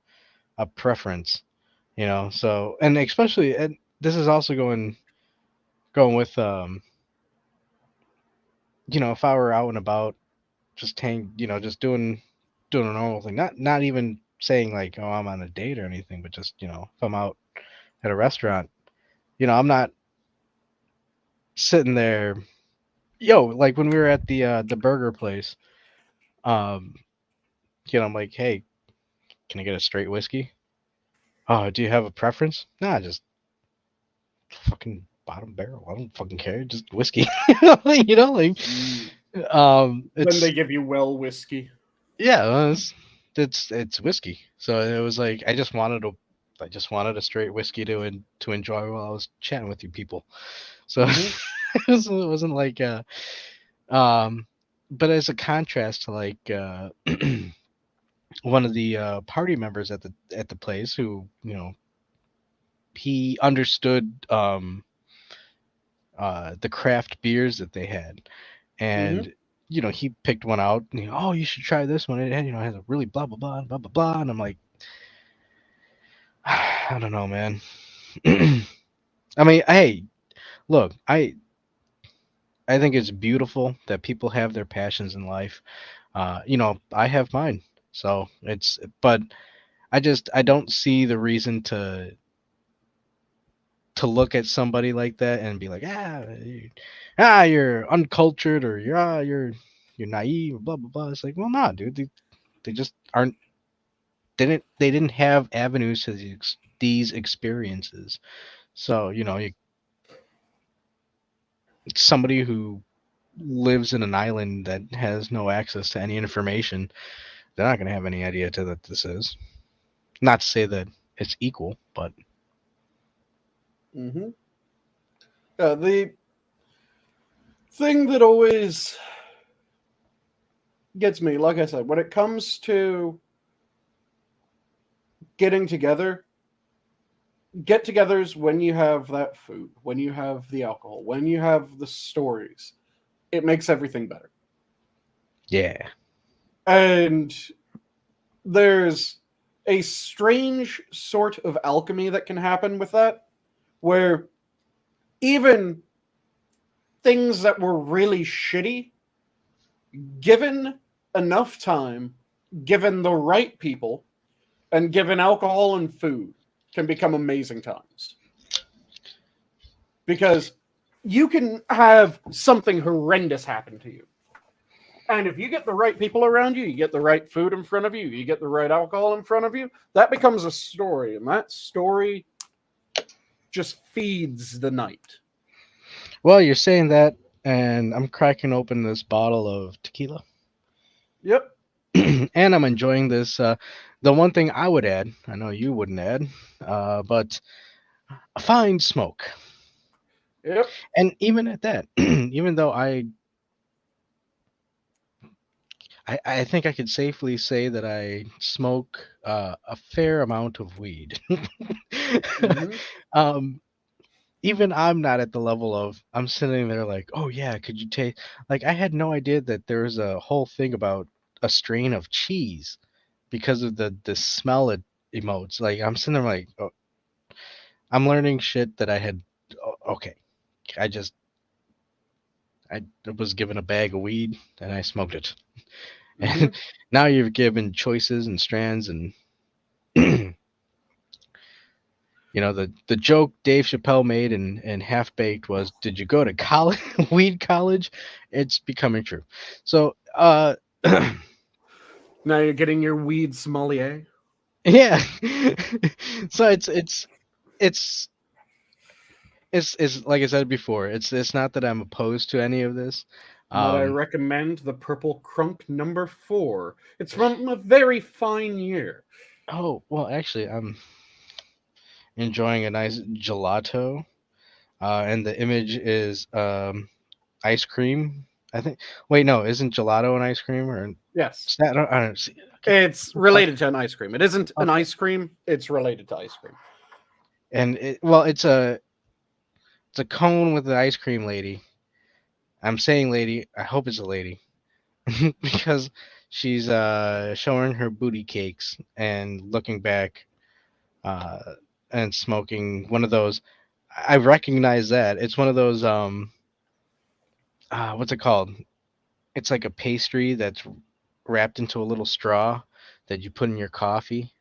preference. So and especially and this is also going with if I were out and about just just doing a normal thing, not even saying like, oh, I'm on a date or anything, but just if I'm out at a restaurant, I'm not sitting there, like when we were at the burger place, um I'm like, hey, can I get a straight whiskey? Oh, do you have a preference? Nah, just fucking bottom barrel. I don't fucking care. Just whiskey. Like Mm. Then it's they give you well whiskey. yeah, it's whiskey. So it was like I just wanted a straight whiskey to enjoy while I was chatting with you people. So Mm-hmm. it wasn't like um but as a contrast to like one of the party members at the place who he understood the craft beers that they had, Mm-hmm. and he picked one out and oh, you should try this one, it has a really blah blah blah blah blah blah, and I'm like, I don't know, man. I mean, hey, look, I think it's beautiful that people have their passions in life. I have mine, so but I don't see the reason to look at somebody like that and be like, you're uncultured, or you're naive, blah blah blah. It's like, well, nah, dude, they just aren't. They didn't have avenues to these experiences. So somebody who lives in an island that has no access to any information, they're not going to have any idea to that this is. Not to say that it's equal, but Mm-hmm. The thing that always gets me, like I said, when it comes to getting together, get togethers when you have that food, when you have the alcohol, when you have the stories, it makes everything better. yeah, And there's a strange sort of alchemy that can happen with that, where even things that were really shitty, given enough time, given the right people, and given alcohol and food, can become amazing times. Because you can have something horrendous happen to you. And if you get the right people around you, you get the right food in front of you, you get the right alcohol in front of you, that becomes a story. And that story just feeds the night. Well, you're saying that, and I'm cracking open this bottle of tequila. Yep. And I'm enjoying this. The one thing I would add, I know you wouldn't add, but a fine smoke. Yep. And even at that, even though I think I could safely say that I smoke a fair amount of weed. Mm-hmm. um, even I'm not at the level of I'm sitting there like, oh yeah, could you taste? Like I had no idea that there was a whole thing about a strain of cheese because of the smell it emotes. Like I'm sitting there like, oh, I'm learning shit that I had. Okay, I just I was given a bag of weed and I smoked it, Mm-hmm. and now you've given choices and strands and. You know, the joke Dave Chappelle made in Half Baked was, "Did you go to college, weed college?" It's becoming true. So, Now you're getting your weed sommelier. yeah. So it's it's like I said before. It's not that I'm opposed to any of this. Might I Um, recommend the Purple Crunk number 4? It's from a very fine year. oh well, actually, I'm enjoying a nice gelato, and the image is ice cream. I think. Wait, no, isn't gelato an ice cream or? Yes. I don't see. Okay. It's related to an ice cream. It isn't an Okay. ice cream, it's related to ice cream. And well, it's a cone with an ice cream lady. I'm saying lady. I hope it's a lady because she's showing her booty cakes and looking back uh, and smoking one of those. I recognize that. It's one of those what's it called? It's like a pastry that's wrapped into a little straw that you put in your coffee.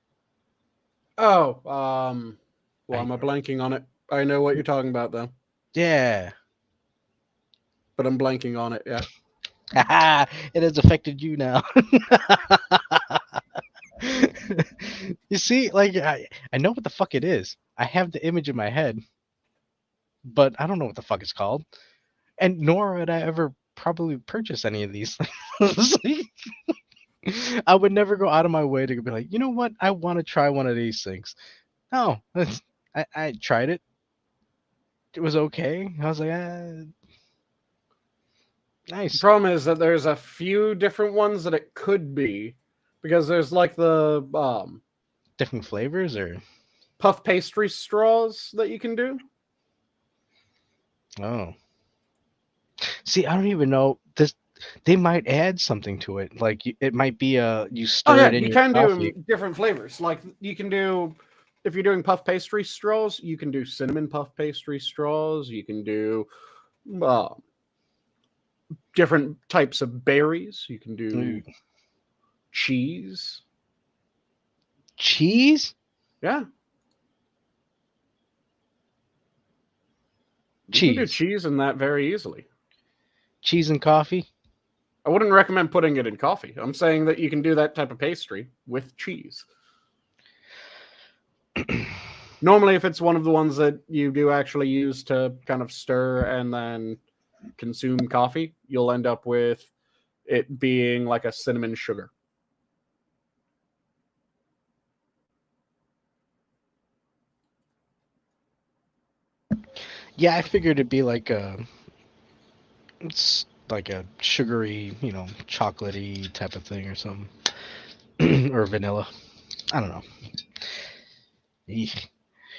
Oh, why I am I blanking on it? I know what you're talking about though, yeah. but I'm blanking on it. Yeah. It has affected you now. You see, like I know what the fuck it is. I have the image in my head, but I don't know what the fuck it's called. And nor would I ever probably purchase any of these things. I would never go out of my way to be like, you know what? I want to try one of these things. No, I tried it. It was okay. I was like, The nice. problem is that there's a few different ones that it could be, because there's like the Different flavors or puff pastry straws that you can do. oh. See, I don't even know this. They might add something to it. Like it might be you Oh stir yeah, it in you your can do coffee. them different flavors. Like you can do, if you're doing puff pastry straws, you can do cinnamon puff pastry straws. You can do uh, different types of berries. You can do Ooh. cheese. Cheese? Yeah, you can do Cheese. cheese in that very easily. Cheese and coffee? I wouldn't recommend putting it in coffee. I'm saying that you can do that type of pastry with cheese. Normally, if it's one of the ones that you do actually use to kind of stir and then consume coffee, you'll end up with it being like a cinnamon sugar. Yeah, I figured it'd be like it's like a sugary, chocolatey type of thing or something. Or vanilla. I don't know. Eesh.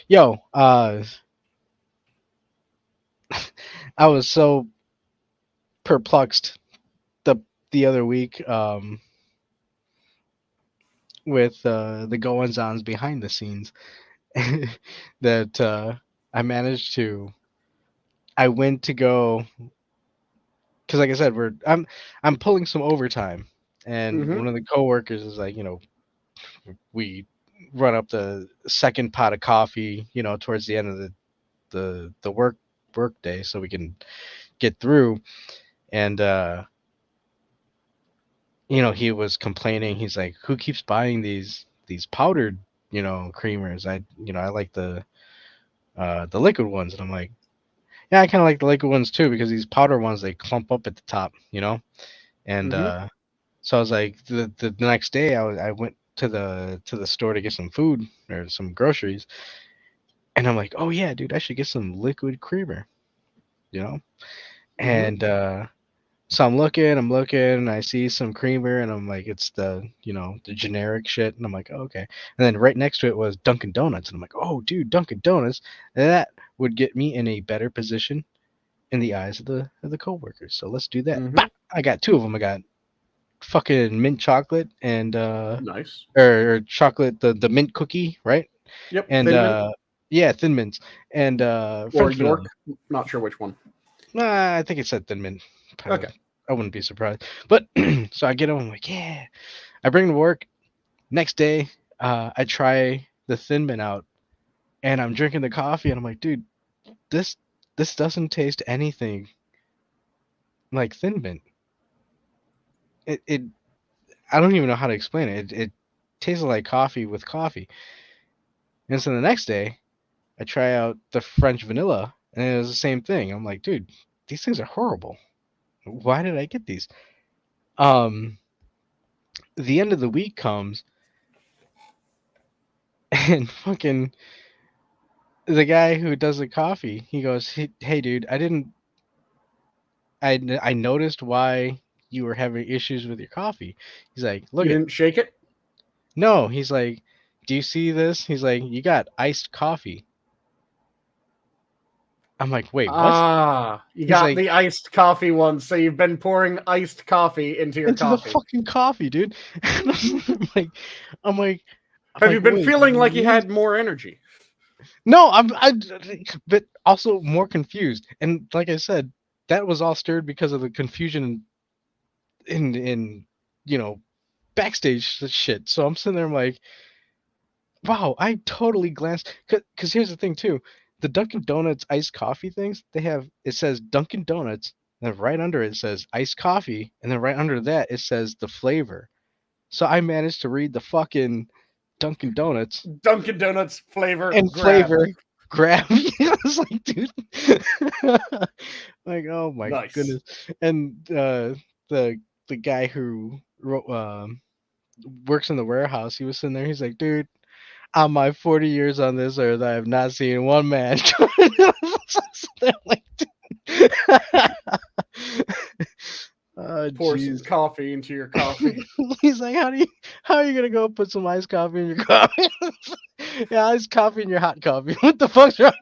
Yo, I was so perplexed the the other week with the goings ons behind the scenes that I managed to I went to go because like I said, I'm pulling some overtime, and Mm-hmm. one of the coworkers is like, we run up the second pot of coffee, towards the end of the work day, so we can get through. And he was complaining. He's like, "Who keeps buying these powdered, creamers? I like the liquid ones." And I'm like, "Yeah, I kind of like the liquid ones too because these powder ones they clump up at the top." And Mm-hmm. so I was like, the next day I went to the store to get some food or some groceries, and I'm like, "Oh yeah, dude, I should get some liquid creamer," you know. Mm-hmm. And so I'm looking, and I see some creamer, and I'm like, it's the generic shit, and I'm like, oh, okay. And then right next to it was Dunkin' Donuts, and I'm like, oh, dude, Dunkin' Donuts, and that would get me in a better position in the eyes of the coworkers. So let's do that. Mm-hmm. Bah! I got two of them. I got fucking mint chocolate and Nice. or chocolate the mint cookie, right? Yep. And Thin Mint yeah, thin mints and or French vanilla. York. Not sure which one. Nah, I think it said thin mint. Okay. I wouldn't be surprised. But so I get them. I'm like, yeah. I bring them to work. Next day, I try the Thin Mint out, and I'm drinking the coffee, and I'm like, dude, this this doesn't taste anything like Thin Mint. It I don't even know how to explain it. It tasted like coffee with coffee. And so the next day, I try out the French vanilla, and it was the same thing. I'm like, dude, these things are horrible. Why did I get these? Um, the end of the week comes, and fucking the guy who does the coffee, he goes, "Hey, dude, I noticed why you were having issues with your coffee." He's like, "Look You at didn't shake it? no." He's like, "Do you see this?" He's like, "You got iced coffee." I'm like, "Wait, what?" Ah, you He's got like, the iced coffee one, so you've been pouring iced coffee into your "Into the coffee. fucking coffee, dude." I'm like, I'm like, I'm Have you like, been wait, feeling like you what is? had more energy? No, but also more confused. And like I said, that was all stirred because of the confusion in backstage shit. So I'm sitting there, I'm like, wow, I totally glanced. Because here's the thing too, the Dunkin' Donuts iced coffee things they have. It says Dunkin' Donuts, and then right under it says iced coffee, and then right under that it says the flavor. So I managed to read the fucking Dunkin' Donuts Dunkin' Donuts flavor and grab. flavor grab. I was like, dude, like, oh my Nice. goodness. And the the guy who works in the warehouse, he was sitting there. He's like, dude, on my 40 years on this earth, I have not seen one man. They're like, oh Pour some jeez. coffee into your coffee. He's like, how are you gonna go put some iced coffee in your coffee? Yeah, iced coffee in your hot coffee. What the fuck's wrong?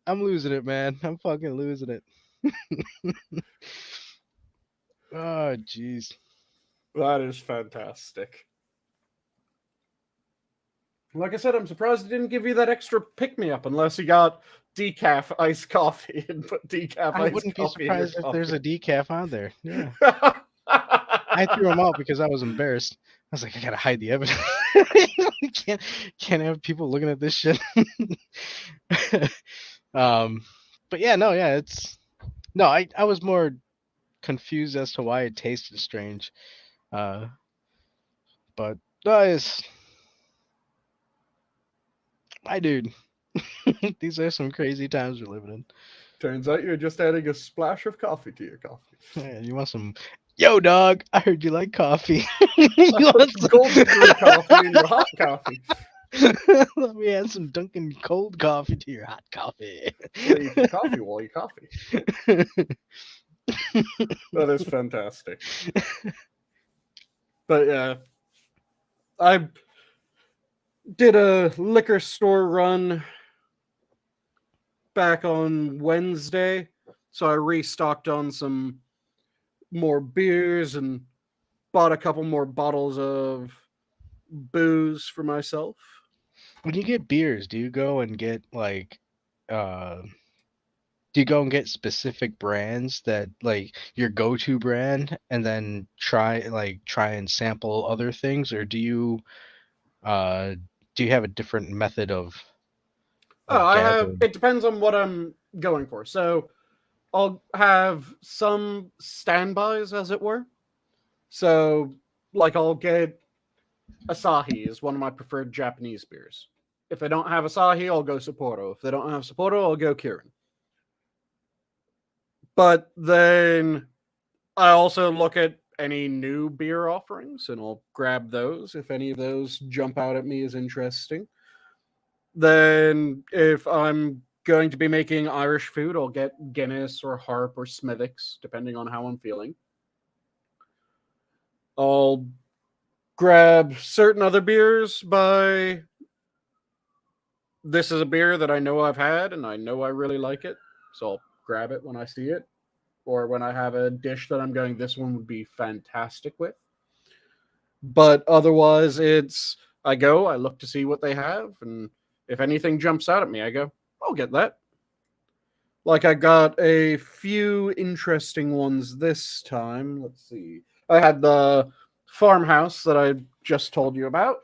I'm losing it, man. I'm fucking losing it. Oh jeez. That is fantastic. Like I said, I'm surprised it didn't give you that extra pick me up unless you got decaf iced coffee and put decaf I iced wouldn't be coffee in your surprised if there's coffee. a decaf on there. Yeah. I threw them out because I was embarrassed. I was like, I gotta hide the evidence. can't can't have people looking at this shit. um, but yeah, no, yeah, it's no. I was more confused as to why it tasted strange. Uh, but no, it's my dude. These are some crazy times we're living Turns out you're just adding a splash of coffee to your coffee. in. Yeah, you want some? Yo, dog! I heard you like coffee. You I put want some golden brew coffee in your hot coffee. Let me add some Dunkin' cold coffee to your hot coffee. Play with your coffee while you coffee. That is fantastic. But yeah, I did a liquor store run back on Wednesday, so I restocked on some more beers and bought a couple more bottles of booze for myself. When you get beers, do you go and get like uh do you go and get specific brands that like your go-to brand and then try and sample other things, or uh do you have a different method Oh, of I have. gathering? It depends on what I'm going for. So I'll have some standbys, as it were. So, like, I'll get Asahi is one of my preferred Japanese beers. If they don't have Asahi, I'll go Sapporo. If they don't have Sapporo, I'll go Kirin. But then I also look at any new beer offerings and I'll grab those if any of those jump out at me as interesting. Then, if I'm going to be making Irish food, I'll get Guinness or Harp or Smithwick's, depending on how I'm feeling. I'll grab certain other beers by this is a beer that I know I've had and I know I really like it. So I'll grab it when I see it or when I have a dish that I'm going, this one would be fantastic with. But otherwise, I look to see what they have, and if anything jumps out at me, I go, I'll get that. Like, I got a few interesting ones this time. Let's see. I had the farmhouse that I just told you about.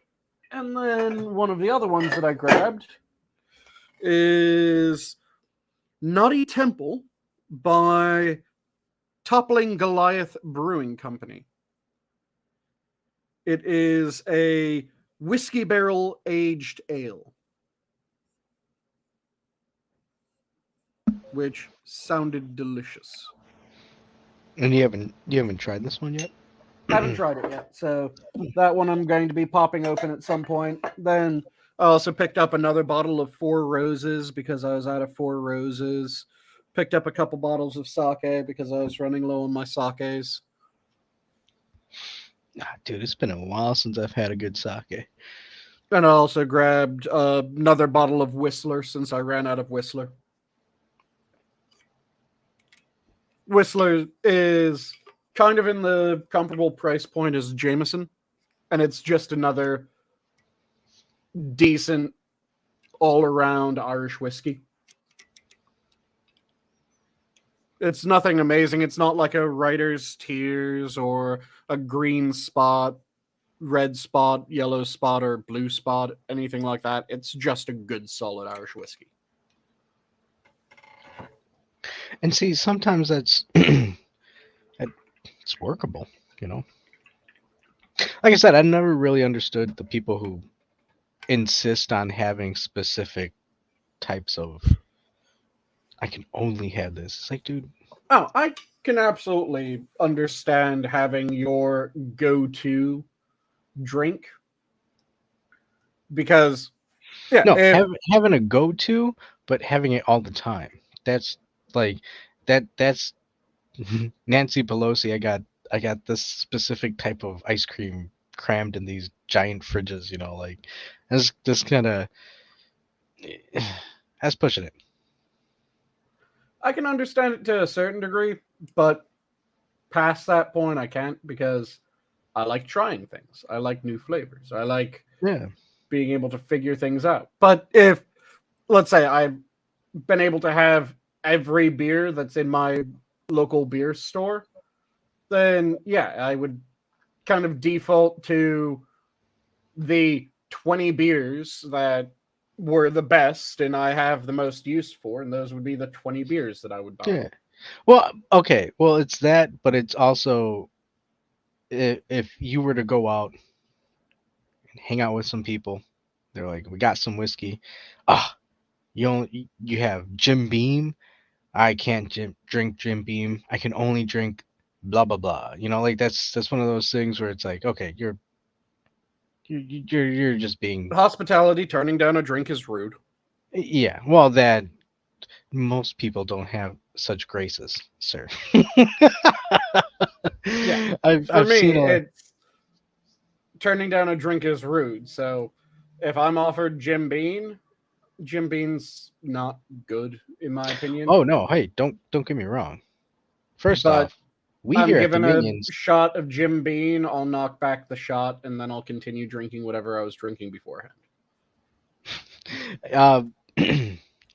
And then one of the other ones that I grabbed is Nutty Temple by Toppling Goliath Brewing Company. It is a whiskey barrel aged ale, which sounded delicious. And you haven't tried this one yet? I haven't tried it yet, so that one I'm going to be popping open at some point. Then I also picked up another bottle of Four Roses because I was out of Four Roses. Picked up a couple bottles of sake because I was running low on my sakes. Dude, it's been a while since I've had a good sake. And I also grabbed another bottle of Whistler since I ran out of Whistler. Whistler is kind of in the comparable price point as Jameson, and it's just another decent all around Irish whiskey. It's nothing amazing. It's not like a writer's tears or a green spot, red spot, yellow spot, or blue spot, anything like that. It's just a good solid Irish whiskey. And see, sometimes that's it's workable, you know. Like I said, I never really understood the people who insist on having specific types of. I can only have this. It's like, dude. Oh, I can absolutely understand having your go-to drink because yeah, No, if having a go-to, but having it all the time. That's like that's Nancy Pelosi. I got this specific type of ice cream crammed in these giant fridges, like that's just kind of that's pushing it. I can understand it to a certain degree, but past that point I can't because I like trying things. I like new flavors. I like Yeah. being able to figure things out. But if let's say I've been able to have every beer that's in my local beer store, then yeah, I would kind of default to the 20 beers that were the best and I have the most use for, and those would be the 20 beers that I would buy. Yeah. Well, okay. Well, it's that, but it's also if you were to go out and hang out with some people, they're like, "We got some whiskey." Ah, you have Jim Beam. I can't drink Jim Beam. I can only drink blah blah blah. Like that's one of those things where it's like, okay, you're just being. Hospitality, turning down a drink is rude. Yeah. Well, that most people don't have such graces, sir. Yeah. I've For I've me, seen a. it's turning down a drink is rude. So if I'm offered Jim Bean's not good in my opinion. Oh no, hey, don't get me wrong. First But off, we I'm here at the given a Minions. shot of Jim Bean, I'll knock back the shot and then I'll continue drinking whatever I was drinking beforehand. uh,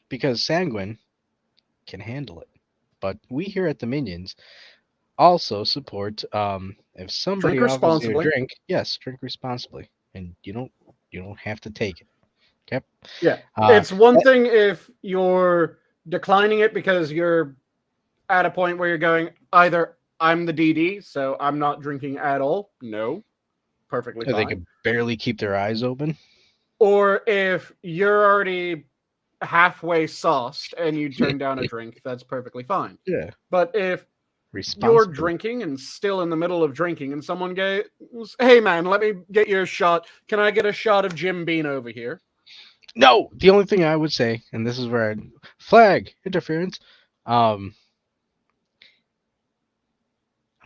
because Sanguine can handle it. But we here at the Minions also support if somebody Drink offers you a responsibly. drink, yes, drink responsibly, and you don't have to take it. Okay. Yeah. Uh, It's one thing if you're declining it because you're at a point where you're going, either I'm the DD, so I'm not drinking at all. No, perfectly they fine. could barely keep their eyes open. Or if you're already halfway sauced and you turn down a drink, that's perfectly fine. Yeah. But if you're Responsible. drinking and still in the middle of drinking and someone goes, hey man, let me get you a shot. Can I get a shot of Jim Bean over here? No, the only thing I would say, and this is where I'd flag interference. I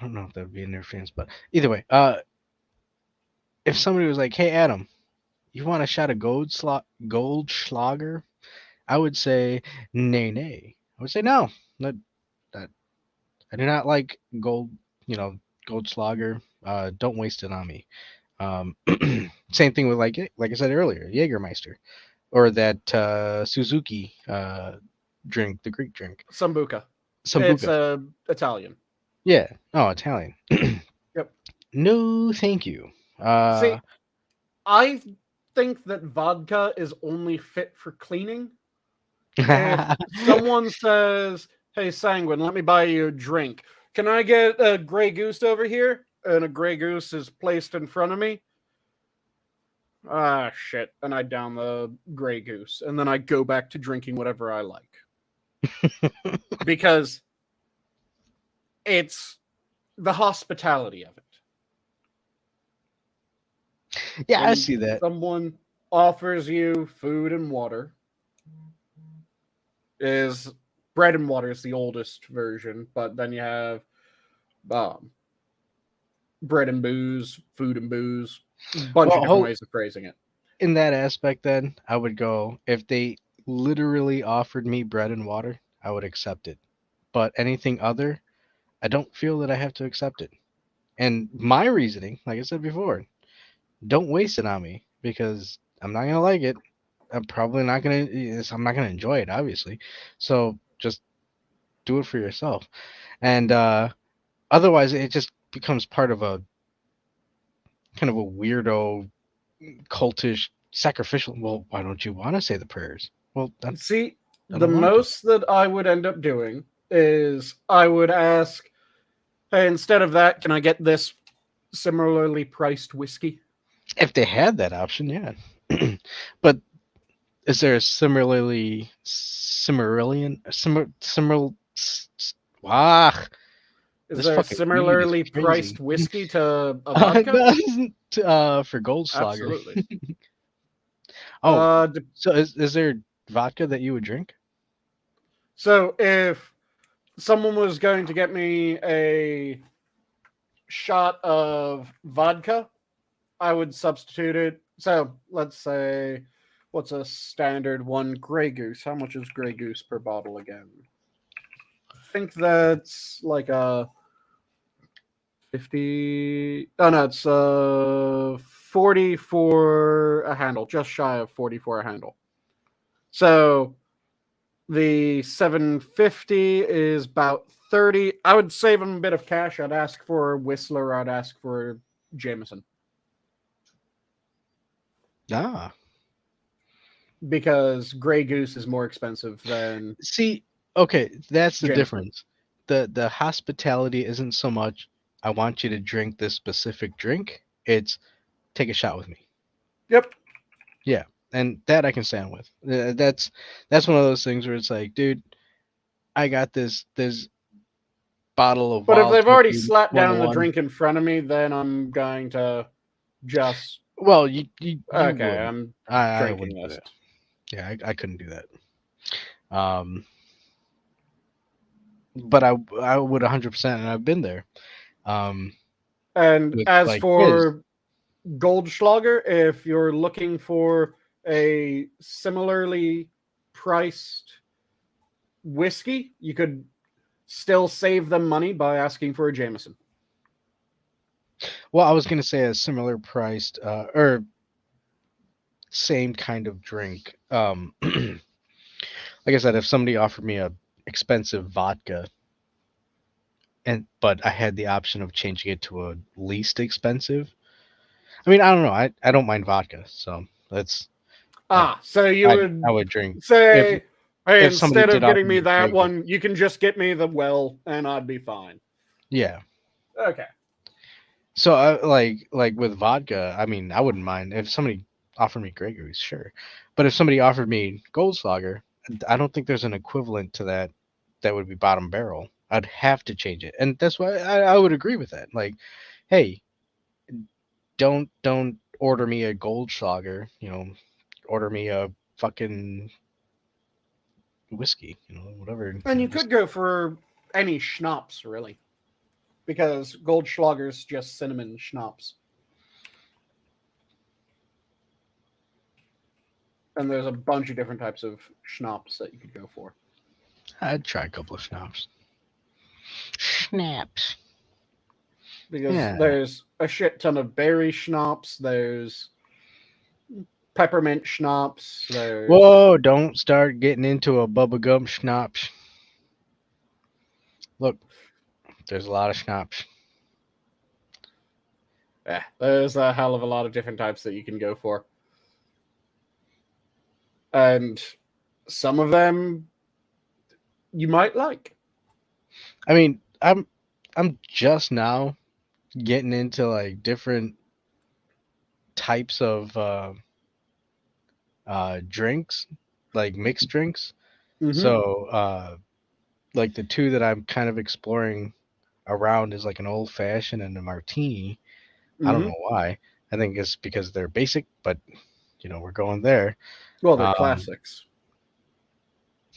don't know if that would be interference, but either way, if somebody was like, "Hey, Adam, you want a shot of Goldschlager?" I would say, "Nay, nay." I would say, "No, that I do not like Goldschlager. Don't waste it on me." Um, Same thing with like I said earlier, Jägermeister or that Suzuki drink, the Greek drink, Sambuca. It's Sambuca. Italian. Yeah. Oh, Italian. Yep. No, thank you. See, I think that vodka is only fit for cleaning. If someone says, hey, Sanguine, let me buy you a drink. Can I get a Grey Goose over here? And a Grey Goose is placed in front of me. Ah, shit. And I down the Grey Goose. And then I go back to drinking whatever I like. Because it's the hospitality of it. Yeah, I When see that. someone offers you food and water, is bread and water is the oldest version, but then you have bread and booze, food and booze, bunch of different ways of phrasing it. In that aspect, then I would go if they literally offered me bread and water, I would accept it. But anything other, I don't feel that I have to accept it. And my reasoning, like I said before, don't waste it on me because I'm not gonna like it. I'm not gonna enjoy it, obviously. So just do it for yourself. And otherwise, it just becomes part of a kind of a weirdo, cultish, sacrificial. Well, why don't you want to say the prayers? Well, See, I the don't want to. most that I would end up doing is I would ask, hey, instead of that, can I get this similarly priced whiskey? If they had that option, yeah. But is there a ah, Is this there a fucking weed is similarly crazy. priced whiskey to a vodka? For Goldschlager. Absolutely. Oh, Uh, so is there vodka that you would drink? so if someone was going to get me a shot of vodka, I would substitute it. So let's say, what's a standard one? Grey Goose. How much is Grey Goose per bottle again? I think that's like a 50. Oh no, it's 40 for a handle, just shy of 40 for a handle. So the 750 is about 30. I would save him a bit of cash. I'd ask for Whistler. I'd ask for Jameson. Ah. Because Grey Goose is more expensive than See, okay, that's the Jameson. difference. The hospitality isn't so much I want you to drink this specific drink. It's take a shot with me. Yep. Yeah, and that I can stand with. That's one of those things where it's like, dude, I got this bottle of But if Wild they've already Turkey slapped down the 101. drink in front of me, then I'm going to just Well, you okay. would. I'm I drinking wouldn't do this. that. Yeah, I couldn't do that. But I would 100%, and I've been there. And With as like Fizz. for Goldschlager, if you're looking for a similarly priced whiskey, you could still save them money by asking for a Jameson. Well, I was gonna say a similar priced or same kind of drink. Like I said, if somebody offered me a expensive vodka, but I had the option of changing it to a least expensive. I mean, I don't know. I don't mind vodka, so that's I So you I would would drink say, hey, if somebody instead did of offer getting me me the that drink. one, you can just get me the well, and I'd be fine. Yeah. Okay. So like with vodka, I mean, I wouldn't mind if somebody offered me Grey Goose, sure. But if somebody offered me Goldschlager, I don't think there's an equivalent to that that would be bottom barrel. I'd have to change it, and that's why I would agree with that. Like, hey, don't order me a Goldschlager. Order me a fucking whiskey. Whatever. And you could go for any schnapps, really, because Goldschlager's just cinnamon schnapps. And there's a bunch of different types of schnapps that you could go for. I'd try a couple of schnapps. Schnapps. Because Yeah. there's a shit ton of berry schnapps, there's peppermint schnapps, there's. Whoa! Don't start getting into a bubblegum schnapps. Look, there's a lot of schnapps. There's a hell of a lot of different types that you can go for. And some of them you might like. I mean, I'm just now getting into like different types of drinks, like mixed drinks. Mm-hmm. So like the two that I'm kind of exploring around is like an old fashioned and a martini. I don't Mm-hmm. know why. I think it's because they're basic, but we're going there. Well, they're Um, classics.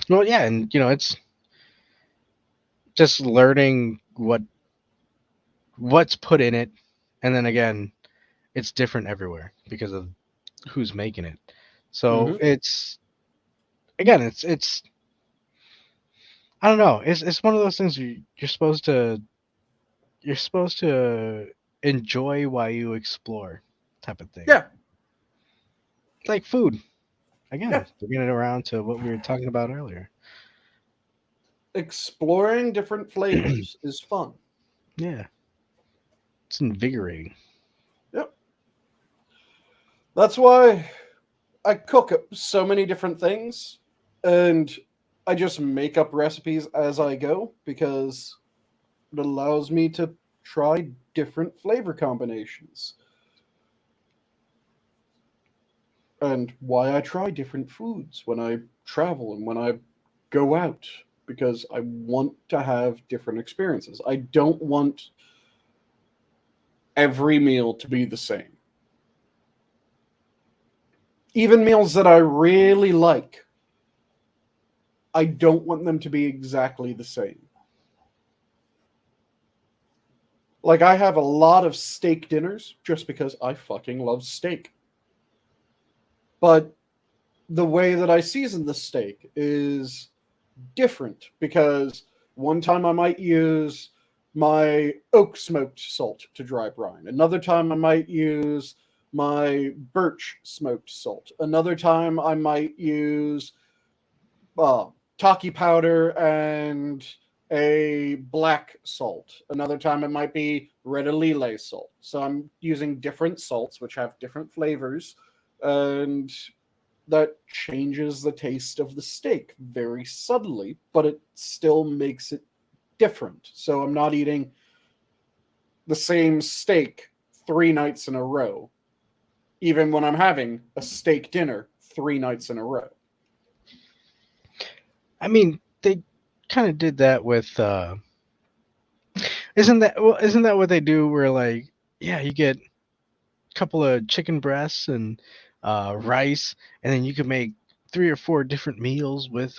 well, yeah, and it's just learning what's put in it, and then again, it's different everywhere because of who's making it. So Mm-hmm. it's again, it's I don't know. It's one of those things you're supposed to enjoy while you explore, type of thing. Yeah. Like food. Yeah. Again, bringing it around to what we were talking about earlier. Exploring different flavors is fun. Yeah, it's invigorating. Yep. That's why I cook up so many different things and I just make up recipes as I go because it allows me to try different flavor combinations. And why I try different foods when I travel and when I go out because I want to have different experiences. I don't want every meal to be the same. Even meals that I really like, I don't want them to be exactly the same. Like, I have a lot of steak dinners just because I fucking love steak. But the way that I season the steak is different because one time I might use my oak smoked salt to dry brine. Another time I might use my birch smoked salt. Another time I might use taki powder and a black salt. Another time it might be red alile salt. So I'm using different salts which have different flavors, and that changes the taste of the steak very subtly, but it still makes it different. So I'm not eating the same steak 3 nights in a row, even when I'm having a steak dinner 3 nights in a row. I mean, they kind of did that with isn't that what they do where like yeah, you get a couple of chicken breasts and rice, and then you can make three or four different meals with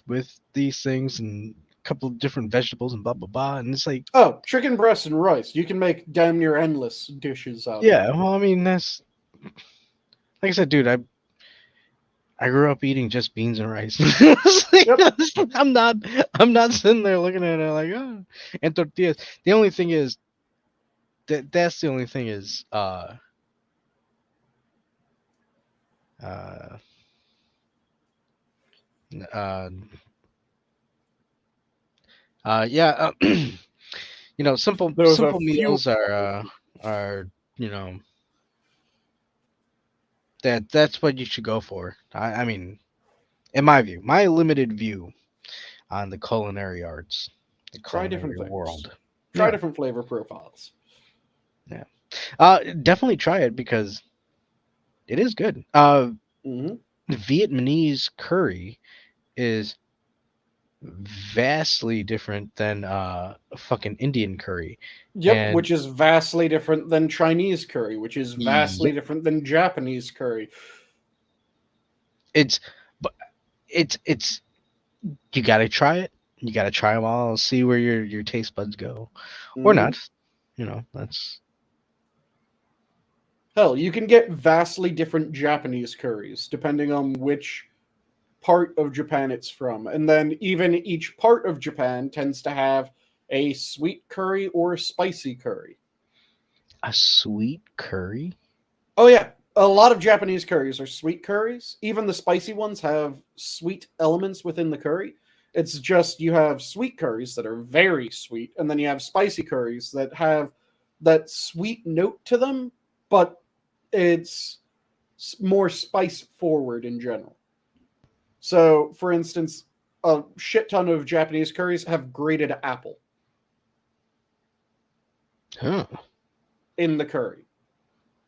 these things and a couple of different vegetables and blah blah blah, and it's like Oh, chicken breast and rice. You can make damn near endless dishes out of yeah, that. well, I mean that's like I said, dude, I grew up eating just beans and rice. Yep. I'm not sitting there looking at it like oh, and tortillas. The only thing is that's the only thing is uh Yeah. There was a Simple few. meals are you know that's what you should go for. I mean, in my view, my limited view on the culinary arts, the Try different culinary things. world. Try Yeah, different flavor profiles. yeah. Definitely try it because it is good. Hmm. Vietnamese curry is vastly different than fucking Indian curry, Yep, and which is vastly different than Chinese curry, which is vastly yep, different than Japanese curry. it's but it's you gotta try it. You gotta try them all, see where your taste buds go, or Hmm. not. That's Hell, you can get vastly different Japanese curries depending on which part of Japan it's from. And then even each part of Japan tends to have a sweet curry or a spicy curry. a sweet curry. Oh, yeah. A lot of Japanese curries are sweet curries. Even the spicy ones have sweet elements within the curry. It's just you have sweet curries that are very sweet, and then you have spicy curries that have that sweet note to them, but it's more spice forward in general. So, for instance, a shit ton of Japanese curries have grated apple Huh. in the curry,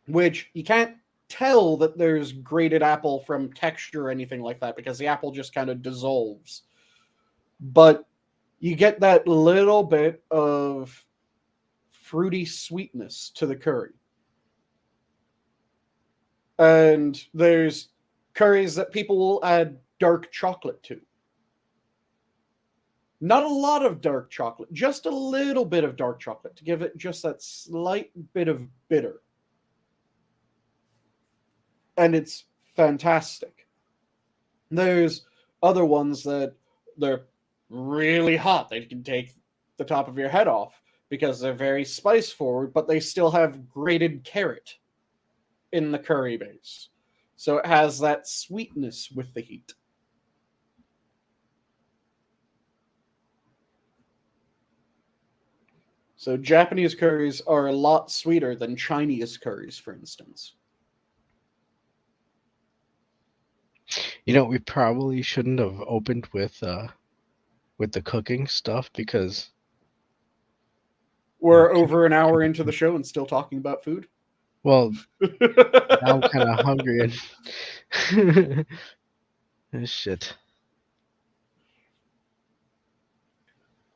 which you can't tell that there's grated apple from texture or anything like that because the apple just kind of dissolves. But you get that little bit of fruity sweetness to the curry. And there's curries that people will add dark chocolate to. Not a lot of dark chocolate, just a little bit of dark chocolate to give it just that slight bit of bitter. And it's fantastic. There's other ones that they're really hot. They can take the top of your head off because they're very spice forward, but they still have grated carrot in the curry base. So it has that sweetness with the heat. So Japanese curries are a lot sweeter than Chinese curries, for instance. We probably shouldn't have opened with the cooking stuff because I'm We're over an hour into the show and still talking about food. well, now I'm kind of hungry and shit.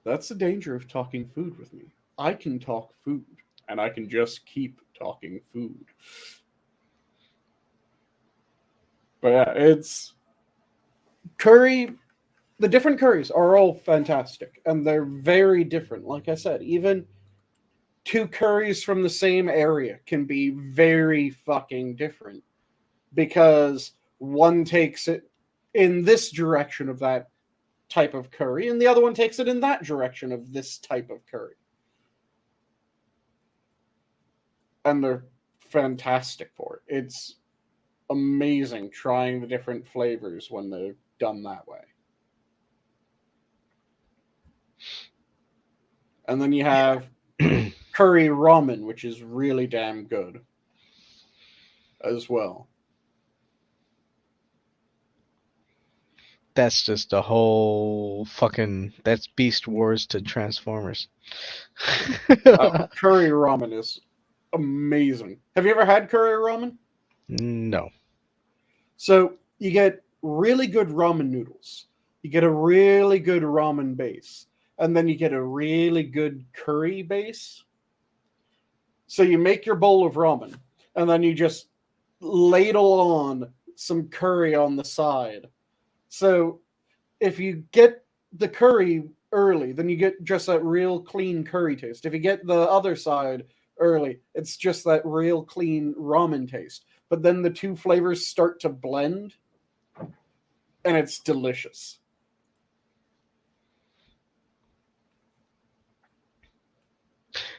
That's the danger of talking food with me. I can talk food, and I can just keep talking food. But yeah, it's curry. The different curries are all fantastic, and they're very different. Like I said, even two curries from the same area can be very fucking different because one takes it in this direction of that type of curry, and the other one takes it in that direction of this type of curry. And they're fantastic for it. It's amazing trying the different flavors when they're done that way. And then you have curry ramen, which is really damn good as well. That's just a whole fucking that's Beast Wars to Transformers. Curry ramen is amazing. Have you ever had curry ramen? No. So you get really good ramen noodles, you get a really good ramen base, and then you get a really good curry base. So you make your bowl of ramen, and then you just ladle on some curry on the side. So if you get the curry early, then you get just that real clean curry taste. If you get the other side early, it's just that real clean ramen taste. But then the two flavors start to blend, and it's delicious.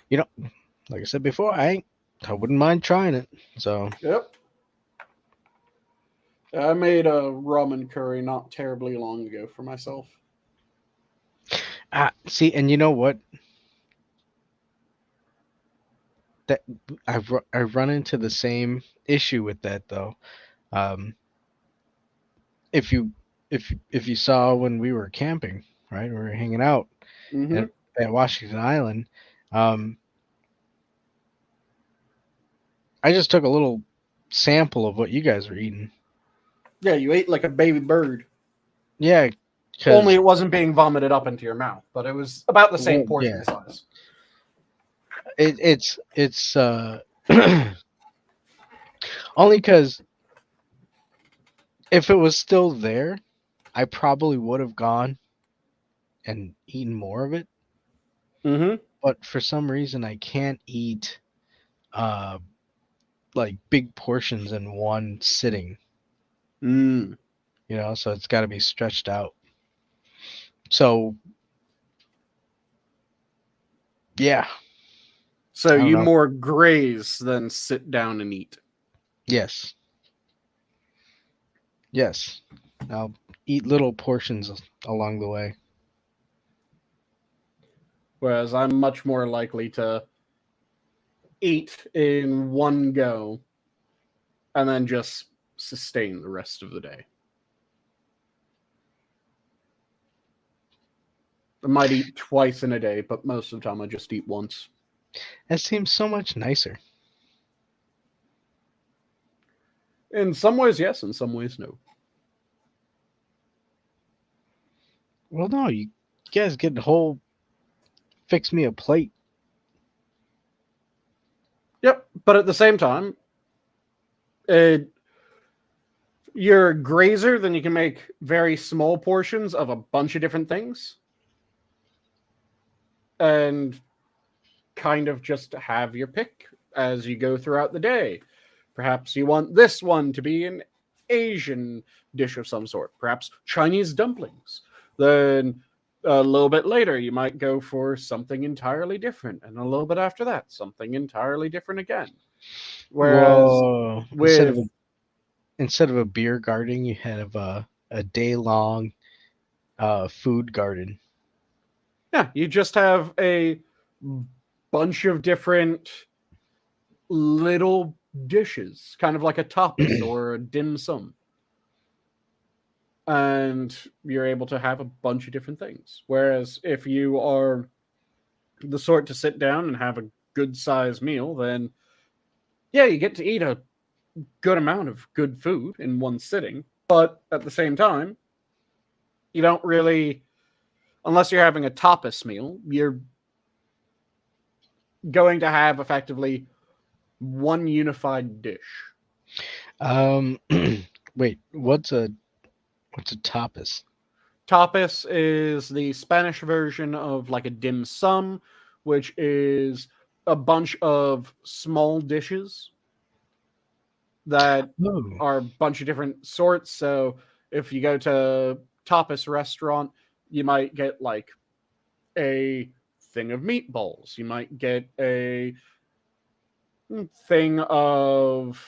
You know, like I said before, I wouldn't mind trying it. So Yep. I made a ramen curry not terribly long ago for myself. See, and you know what? That I run into the same issue with that though. Um, if you if you saw when we were camping, right, we were hanging out Mm-hmm. at Washington Island. Um, I just took a little sample of what you guys were eating. Yeah, you ate like a baby bird. Yeah, Only because it wasn't being vomited up into your mouth, but it was about the same well, portion yeah, size. it's only because if it was still there, I probably would have gone and eaten more of it. Mm-hmm. But for some reason, I can't eat uh like big portions in one sitting. Mm. So it's got to be stretched out. So yeah, So I don't you know. more graze than sit down and eat. Yes, yes, I'll eat little portions along the way. Whereas I'm much more likely to eat in one go and then just sustain the rest of the day. I might eat twice in a day, but most of the time I just eat once. It seems so much nicer. In some ways, yes. In some ways, no. Well, no, you guys get the whole fix me a plate. Yep. But at the same time, uh, you're a grazer, then you can make very small portions of a bunch of different things. And kind of just have your pick as you go throughout the day. Perhaps you want this one to be an Asian dish of some sort, perhaps Chinese dumplings. Then a little bit later, you might go for something entirely different. And a little bit after that, something entirely different again. Whereas Whoa! with, Instead of a beer garden, you have a day long food garden. yeah, you just have a bunch of different little dishes, kind of like a tapas or a dim sum. And you're able to have a bunch of different things. Whereas if you are the sort to sit down and have a good sized meal, then yeah, you get to eat a good amount of good food in one sitting. But at the same time, you don't really, unless you're having a tapas meal, you're going to have effectively one unified dish. Um, wait, what's a tapas? Tapas is the Spanish version of like a dim sum, which is a bunch of small dishes that Oh, are a bunch of different sorts. So if you go to tapas restaurant, you might get like a thing of meatballs. You might get a thing of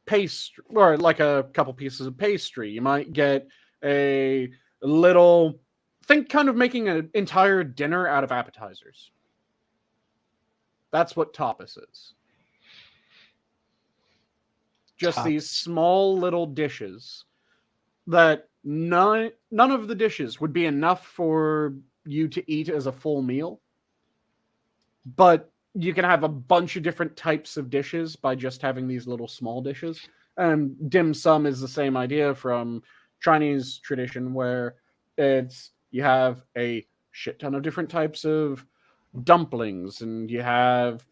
pastry or like a couple pieces of pastry. You might get a little think kind of making an entire dinner out of appetizers. That's what tapas is. Just these tapas. small little dishes that none of the dishes would be enough for you to eat as a full meal, but you can have a bunch of different types of dishes by just having these little small dishes. And dim sum is the same idea from Chinese tradition, where it's you have a shit ton of different types of dumplings, and you have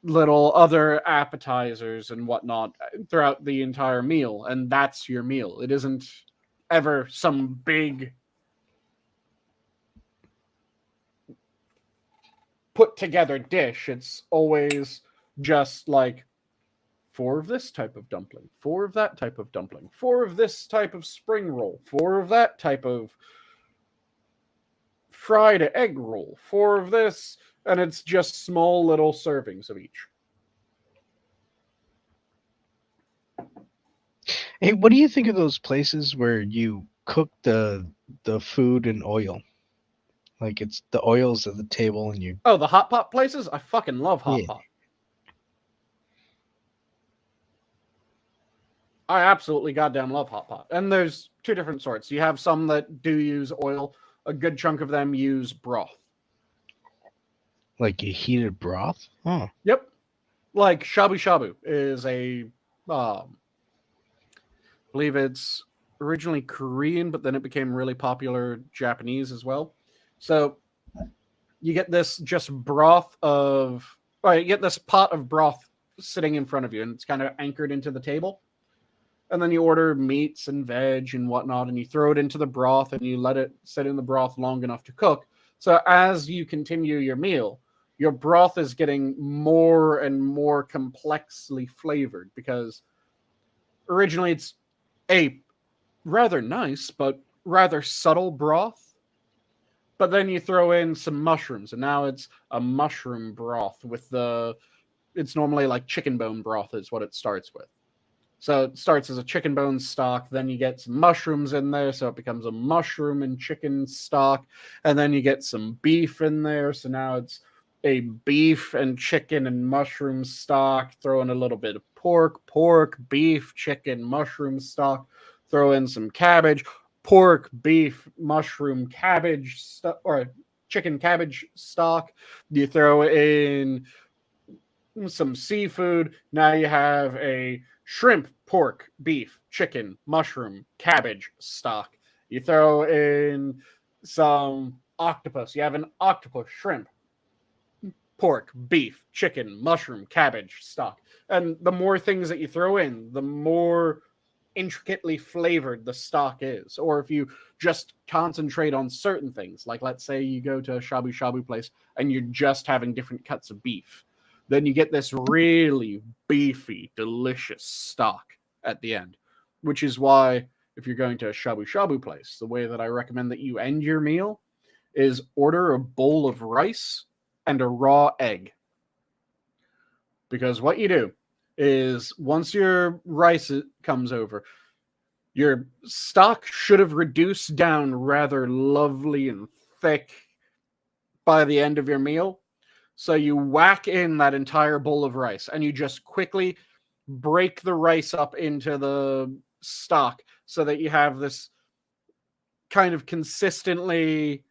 little other appetizers and whatnot throughout the entire meal, and that's your meal. It isn't ever some big put together dish. It's always just like four of this type of dumpling, four of that type of dumpling, four of this type of spring roll, four of that type of fried egg roll, four of this, and it's just small little servings of each. Hey, what do you think of those places where you cook the food in oil? Like it's the oils at the table, and you. Oh, the hot pot places? I fucking love hot Yeah. pot. I absolutely goddamn love hot pot. And there's two different sorts. You have some that do use oil. A good chunk of them use broth. Like a heated broth? Oh. Yep. Like shabu shabu is I believe it's originally Korean, but then it became really popular Japanese as well. So you get this just broth of, or you get this pot of broth sitting in front of you, and it's kind of anchored into the table. And then you order meats and veg and whatnot, and you throw it into the broth, and you let it sit in the broth long enough to cook. So as you continue your meal, your broth is getting more and more complexly flavored, because originally it's a rather nice but rather subtle broth. But then you throw in some mushrooms, and now it's a mushroom broth with it's normally like chicken bone broth is what it starts with. So it starts as a chicken bone stock, then you get some mushrooms in there, so it becomes a mushroom and chicken stock, and then you get some beef in there, so now it's a beef and chicken and mushroom stock, throw in a little bit of pork, beef, chicken, mushroom stock, throw in some cabbage, pork, beef, mushroom, cabbage, or chicken cabbage stock. You throw in some seafood. Now you have a shrimp, pork, beef, chicken, mushroom, cabbage stock. You throw in some octopus. You have an octopus, shrimp, pork, beef, chicken, mushroom, cabbage stock. And the more things that you throw in, the more intricately flavored the stock is. Or if you just concentrate on certain things, like let's say you go to a shabu shabu place and you're just having different cuts of beef, then you get this really beefy, delicious stock at the end. Which is why, if you're going to a shabu shabu place, the way that I recommend that you end your meal is order a bowl of rice and a raw egg. Because what you do is once your rice comes over, your stock should have reduced down rather lovely and thick by the end of your meal. So you whack in that entire bowl of rice and you just quickly break the rice up into the stock so that you have this kind of consistently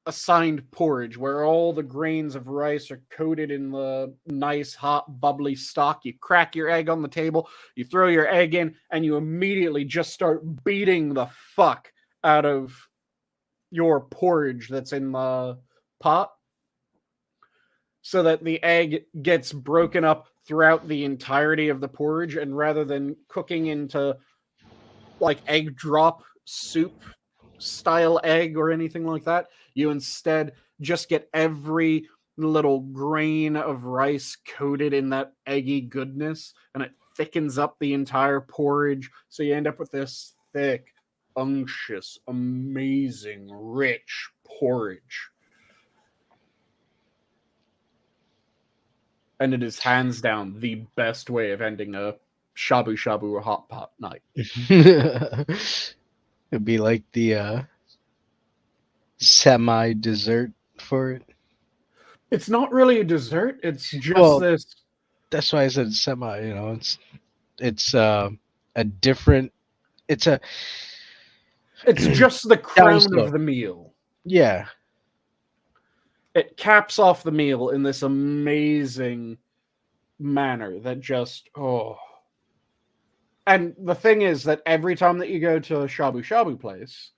assigned porridge where all the grains of rice are coated in the nice, hot, bubbly stock. You crack your egg on the table, you throw your egg in, and you immediately just start beating the fuck out of your porridge that's in the pot, so that the egg gets broken up throughout the entirety of the porridge, and rather than cooking into like egg drop soup style egg or anything like that, you instead just get every little grain of rice coated in that eggy goodness, and it thickens up the entire porridge, so you end up with this thick, unctuous, amazing, rich porridge. And it is hands down the best way of ending a shabu shabu or hot pot night. It'd be like the semi dessert for it. It's not really a dessert. It's just Well, this. that's why I said semi. You know, it's a different. It's a It's just the crown of the meal. Yeah. It caps off the meal in this amazing manner that just And the thing is that every time that you go to a shabu shabu place,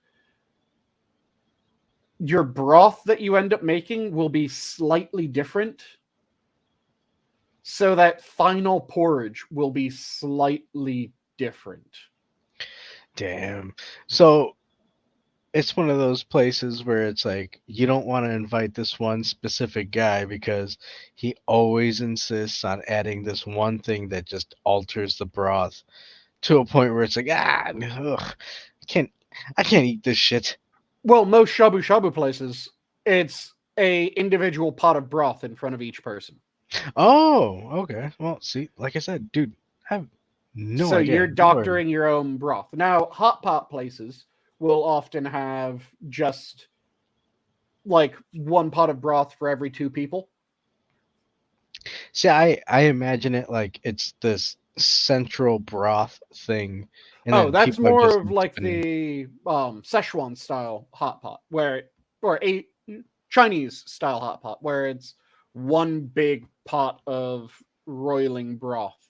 your broth that you end up making will be slightly different. So that final porridge will be slightly different. Damn. So it's one of those places where it's like you don't want to invite this one specific guy because he always insists on adding this one thing that just alters the broth to a point where it's like ugh, I can't eat this shit. Well, most shabu shabu places, it's a individual pot of broth in front of each person. Oh, okay. Well, see, like I said, dude, I have no So idea. you're doctoring your own broth. Now, hot pot places will often have just like 1 pot of broth for every 2 people. See, I imagine it like it's this central broth thing, and Oh, then that's people are just more of like spinning. the Szechuan style hot pot, or a Chinese style hot pot, where it's one big pot of roiling broth,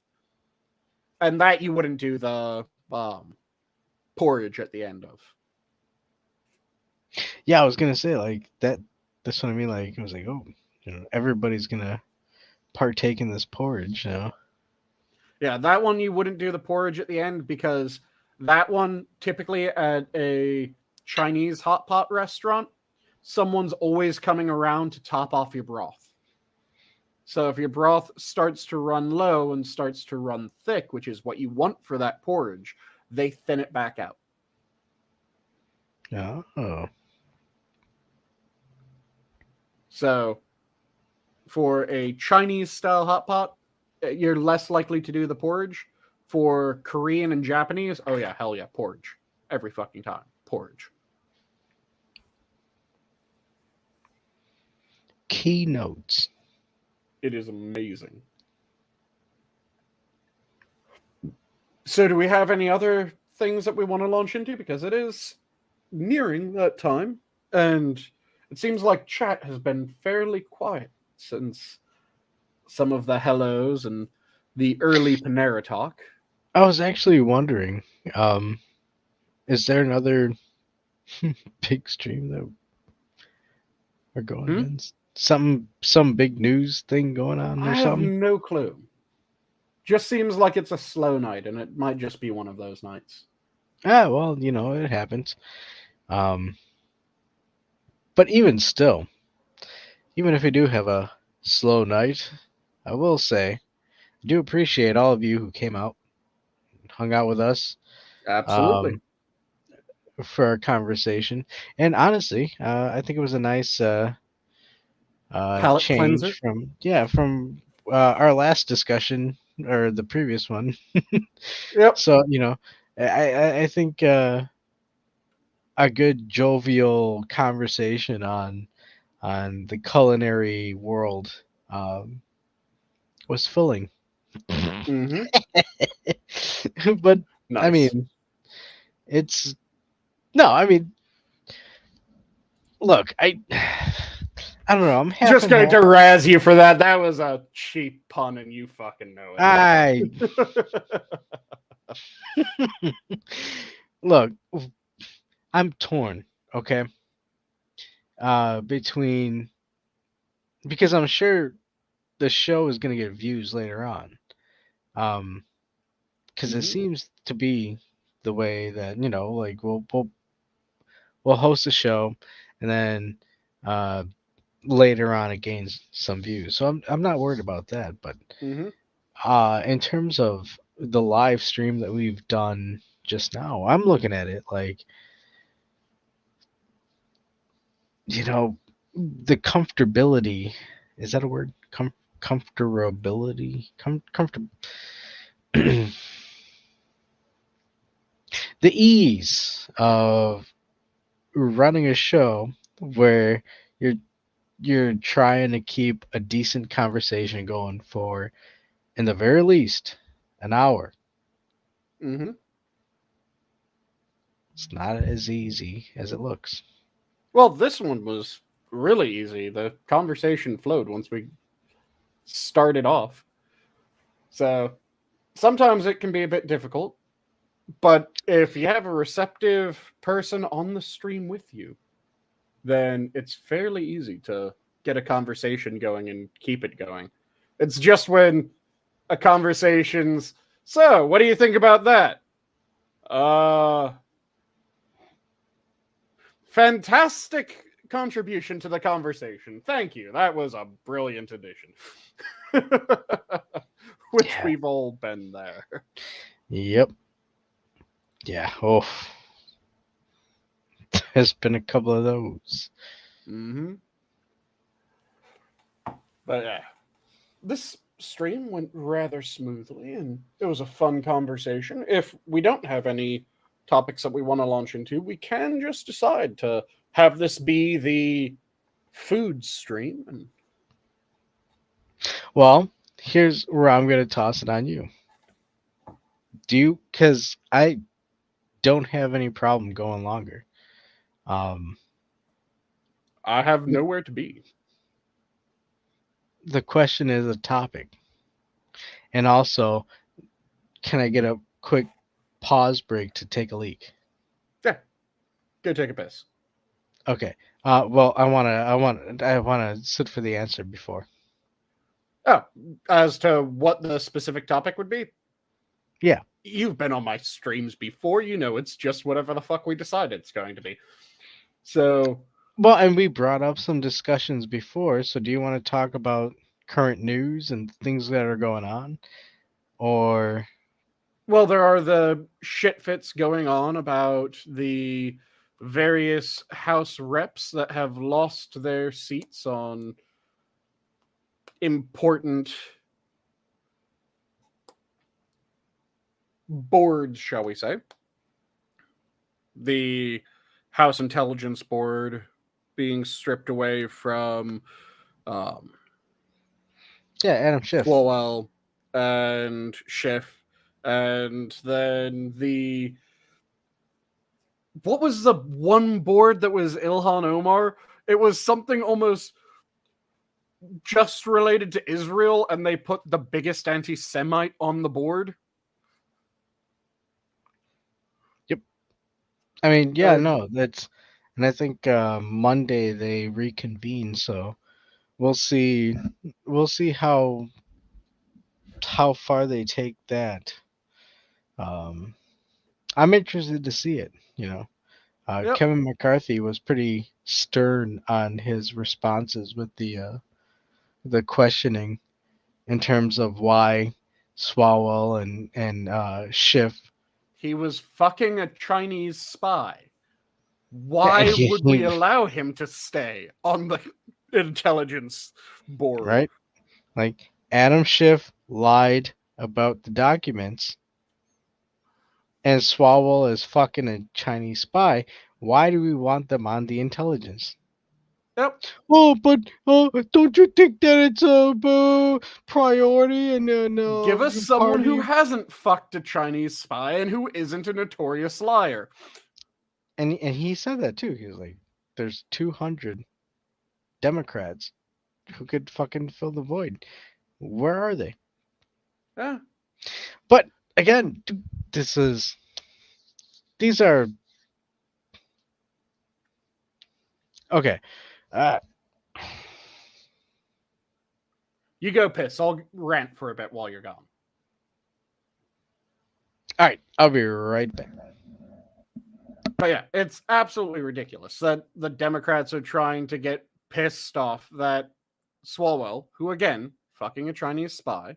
and that you wouldn't do the porridge at the end of. Yeah, I was gonna say like that. That's what I mean. Like I was like, oh, everybody's gonna partake in this porridge, Yeah, that one you wouldn't do the porridge at the end, because that one typically at a Chinese hot pot restaurant, someone's always coming around to top off your broth. So if your broth starts to run low and starts to run thick, which is what you want for that porridge, they thin it back out. Oh, So for a Chinese style hot pot, you're less likely to do the porridge. For Korean and Japanese, oh yeah, hell yeah, porridge. Every fucking time. Porridge. keynotes. It is amazing. So do we have any other things that we want to launch into? Because it is nearing that time, and it seems like chat has been fairly quiet since some of the hellos and the early Panera talk. I was actually wondering, is there another big stream that we're going Hmm? against? Some big news thing going on or I have something? no clue. Just seems like it's a slow night, and it might just be one of those nights. Ah, well, it happens. But even still, even if we do have a slow night, I will say I do appreciate all of you who came out, hung out with us, Absolutely. um, for our conversation. And honestly, I think it was a nice Palate change cleanser. from our last discussion or the previous one. Yep. So I think a good jovial conversation on the culinary world um, was filling. Mm-hmm. But I Nice. mean, it's no. I mean, look, I don't know. I'm half Just and going half. to razz you for that. That was a cheap pun, and you fucking know I it. look. I'm torn. Okay. Between because I'm sure the show is gonna get views later on. Um, because it Hmm. seems to be the way that like we'll host a show, and then uh later on it gains some views. So I'm not worried about that. But Hmm. in terms of the live stream that we've done just now, I'm looking at it like the comfortability. Is that a word? Comfortability. Comfortable. The ease of running a show where you're you're trying to keep a decent conversation going for, in the very least, an hour. Hmm. It's not as easy as it looks. Well, this one was really easy. The conversation flowed once we started off. So sometimes it can be a bit difficult, but if you have a receptive person on the stream with you, then it's fairly easy to get a conversation going and keep it going. It's just when a conversation's, so what do you think about that? Uh, Fantastic contribution to the conversation. Thank you. That was a brilliant addition. Which Yeah. we've all been there. Yep. Yeah. Oh, there's been a couple of those. Mm-hmm. But yeah, this stream went rather smoothly, and it was a fun conversation. If we don't have any topics that we want to launch into, we can just decide to have this be the food stream. And Well, here's where I'm gonna toss it on you. Because I don't have any problem going longer. Um, I have nowhere to be. the question is a topic, and also, can I get a quick pause break to take a leak? Yeah, go take a piss. Okay. Well, I wanna sit for the answer before. Oh, as to what the specific topic would be? Yeah. You've been on my streams before. You know it's just whatever the fuck we decide it's going to be. So, Well, and we brought up some discussions before. So, do you want to talk about current news and things that are going on, or well, there are the shit fits going on about the various House reps that have lost their seats on important boards, shall we say. The House Intelligence Board being stripped away from yeah, Adam Schiff? Swalwell and Schiff, and then what was the one board that was Ilhan Omar? It was something almost just related to Israel, and they put the biggest anti-Semite on the board. Yep. I mean, yeah, no, that's, and I think Monday they reconvene, so we'll see. We'll see how far they take that. Um, I'm interested to see it. Yep. Kevin McCarthy was pretty stern on his responses with the questioning in terms of why Swalwell and Schiff. He was fucking a Chinese spy. Yeah, Why would we allow him to stay on the intelligence board? Right? Like Adam Schiff lied about the documents, and Swalwell is fucking a Chinese spy. Why do we want them on the intelligence? Yep. Oh, but don't you think that it's a priority and Give us someone who party? hasn't fucked a Chinese spy and who isn't a notorious liar. And he said that too. He was like, "There's 200 Democrats who could fucking fill the void. Where are they?" Yeah. But again, these are okay. You go piss. I'll rant for a bit while you're gone. All right, I'll be right back. But yeah, it's absolutely ridiculous that the Democrats are trying to get pissed off that Swalwell, who again, fucking a Chinese spy,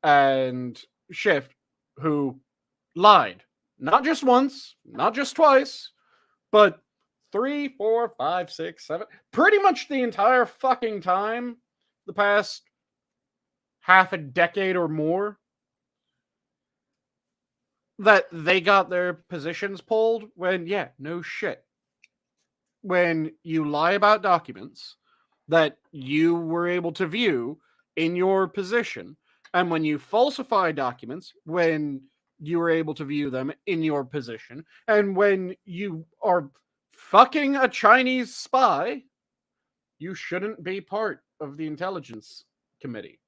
and Schiff, who lied. Not just once, not just twice, but 3, 4, 5, 6, 7, pretty much the entire fucking time, the past half a decade or more, that they got their positions pulled when, yeah, no shit. When you lie about documents that you were able to view in your position, and when you falsify documents when you were able to view them in your position, and when you are fucking a Chinese spy, you shouldn't be part of the intelligence committee.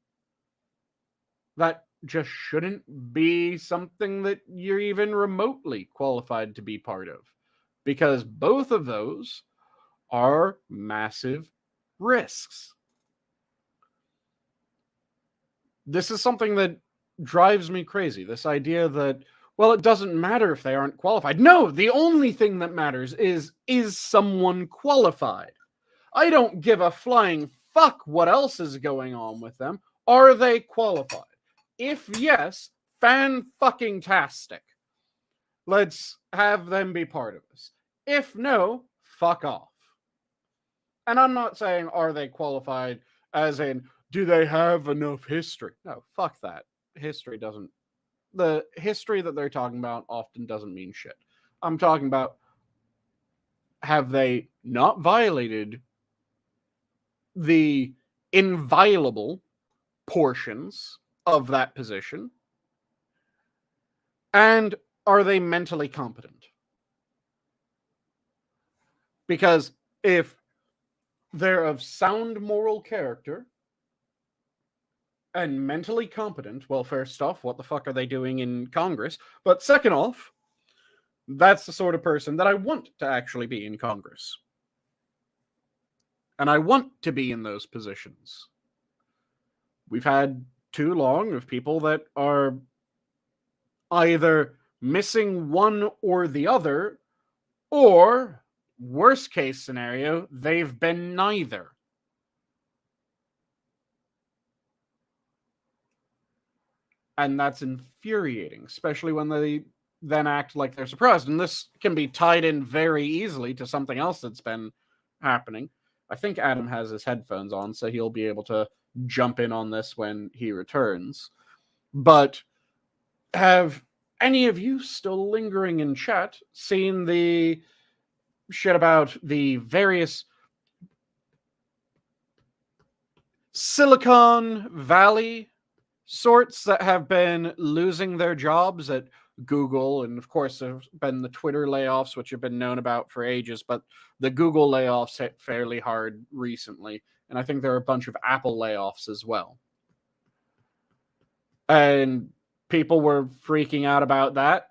That just shouldn't be something that you're even remotely qualified to be part of, because both of those are massive risks. This is something that drives me crazy. This idea that, well, it doesn't matter if they aren't qualified. No, the only thing that matters is someone qualified? I don't give a flying fuck what else is going on with them. Are they qualified? If yes, fan-fucking-tastic. Let's have them be part of this. If no, fuck off. And I'm not saying are they qualified as in do they have enough history? No, fuck that. History doesn't. The history that they're talking about often doesn't mean shit. I'm talking about, have they not violated the inviolable portions of that position? And are they mentally competent? Because if they're of sound moral character and mentally competent, well, first off, what the fuck are they doing in Congress? But second off, that's the sort of person that I want to actually be in Congress. And I want to be in those positions. We've had too long of people that are either missing one or the other, or, worst case scenario, they've been neither. And that's infuriating, especially when they then act like they're surprised. And this can be tied in very easily to something else that's been happening. I think Adam has his headphones on, so he'll be able to jump in on this when he returns. But have any of you still lingering in chat seen the shit about the various Silicon Valley sorts that have been losing their jobs at Google? And of course, there's been the Twitter layoffs, which have been known about for ages, but the Google layoffs hit fairly hard recently. And I think there are a bunch of Apple layoffs as well. And people were freaking out about that.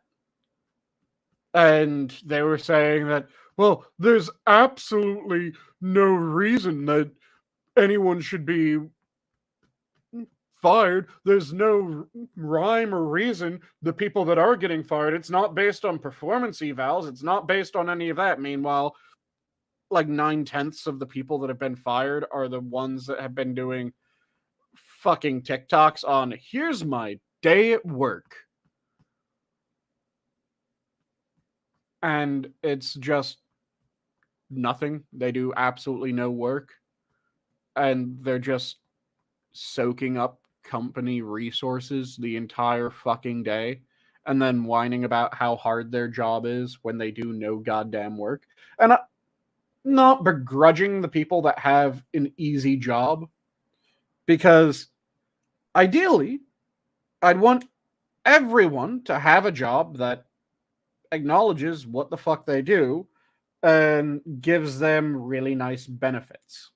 And they were saying that, well, there's absolutely no reason that anyone should be fired. There's no rhyme or reason the people that are getting fired, it's not based on performance evals, it's not based on any of that. Meanwhile, like 9/10 of the people that have been fired are the ones that have been doing fucking TikToks on here's my day at work. And it's just nothing. They do absolutely no work. And they're just soaking up company resources the entire fucking day and then whining about how hard their job is when they do no goddamn work. And I'm not begrudging the people that have an easy job, because ideally I'd want everyone to have a job that acknowledges what the fuck they do and gives them really nice benefits.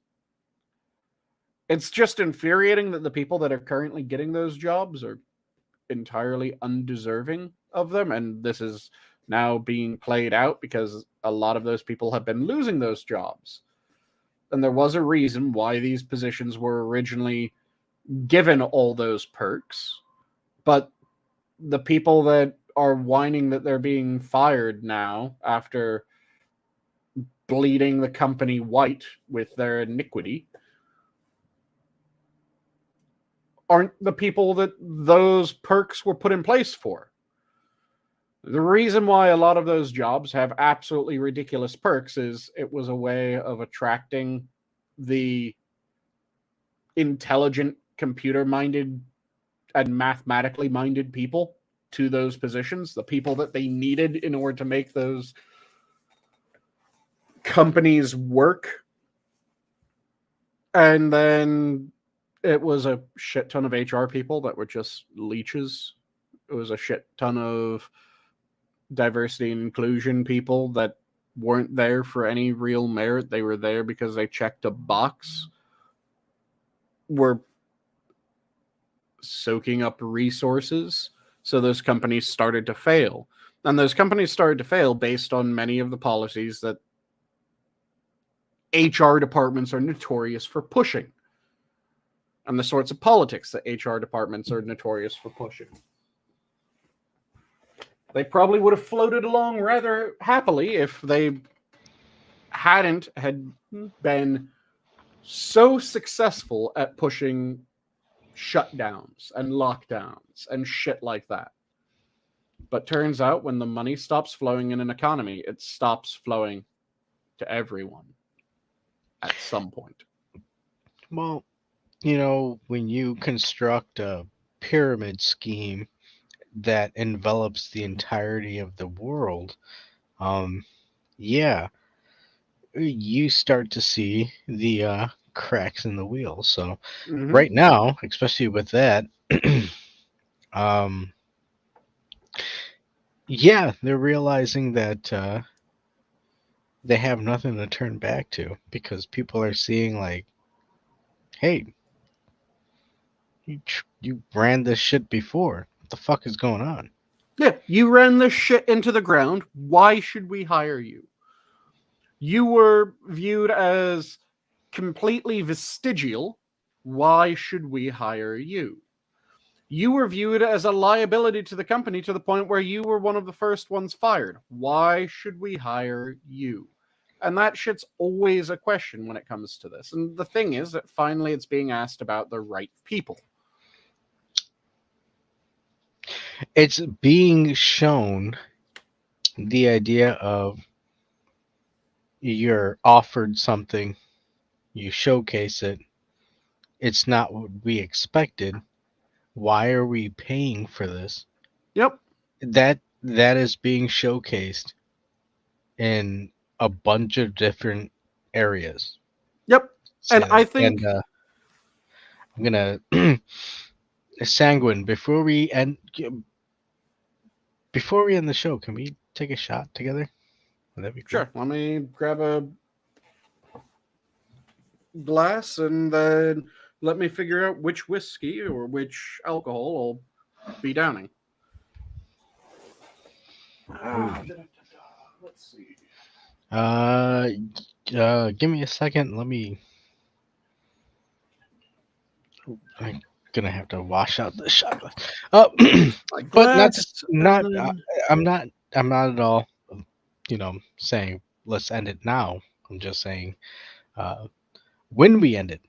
It's just infuriating that the people that are currently getting those jobs are entirely undeserving of them. And this is now being played out because a lot of those people have been losing those jobs. And there was a reason why these positions were originally given all those perks. But the people that are whining that they're being fired now after bleeding the company white with their iniquity aren't the people that those perks were put in place for. The reason why a lot of those jobs have absolutely ridiculous perks is it was a way of attracting the intelligent, computer-minded, and mathematically minded people to those positions, the people that they needed in order to make those companies work. And then it was a shit ton of HR people that were just leeches. It was a shit ton of diversity and inclusion people that weren't there for any real merit. They were there because they checked a box. Were soaking up resources. So those companies started to fail. And those companies started to fail based on many of the policies that HR departments are notorious for pushing. And the sorts of politics that HR departments are notorious for pushing. They probably would have floated along rather happily if they had been so successful at pushing shutdowns and lockdowns and shit like that. But turns out when the money stops flowing in an economy, it stops flowing to everyone at some point. Well, when you construct a pyramid scheme that envelops the entirety of the world, you start to see the cracks in the wheel. So Mhm. right now, especially with that, um, yeah, they're realizing that they have nothing to turn back to because people are seeing like, hey, you ran this shit before. What the fuck is going on? Yeah, you ran this shit into the ground. Why should we hire you? You were viewed as completely vestigial. Why should we hire you? You were viewed as a liability to the company to the point where you were one of the first ones fired. Why should we hire you? And that shit's always a question when it comes to this. And the thing is that finally it's being asked about the right people. It's being shown the idea of you're offered something, you showcase it, it's not what we expected. Why are we paying for this? Yep. That is being showcased in a bunch of different areas. Yep. And Say I that. think And I'm gonna Sanguine, before we end the show, can we take a shot together? Would that be cool? sure, let me grab a glass and then let me figure out which whiskey or which alcohol I'll be downing. Let's see. Uh, Give me a second. I'm gonna have to wash out the shot glass. My But not glass to, and not. then I'm not at all. Saying let's end it now. I'm just saying, uh, when we end it,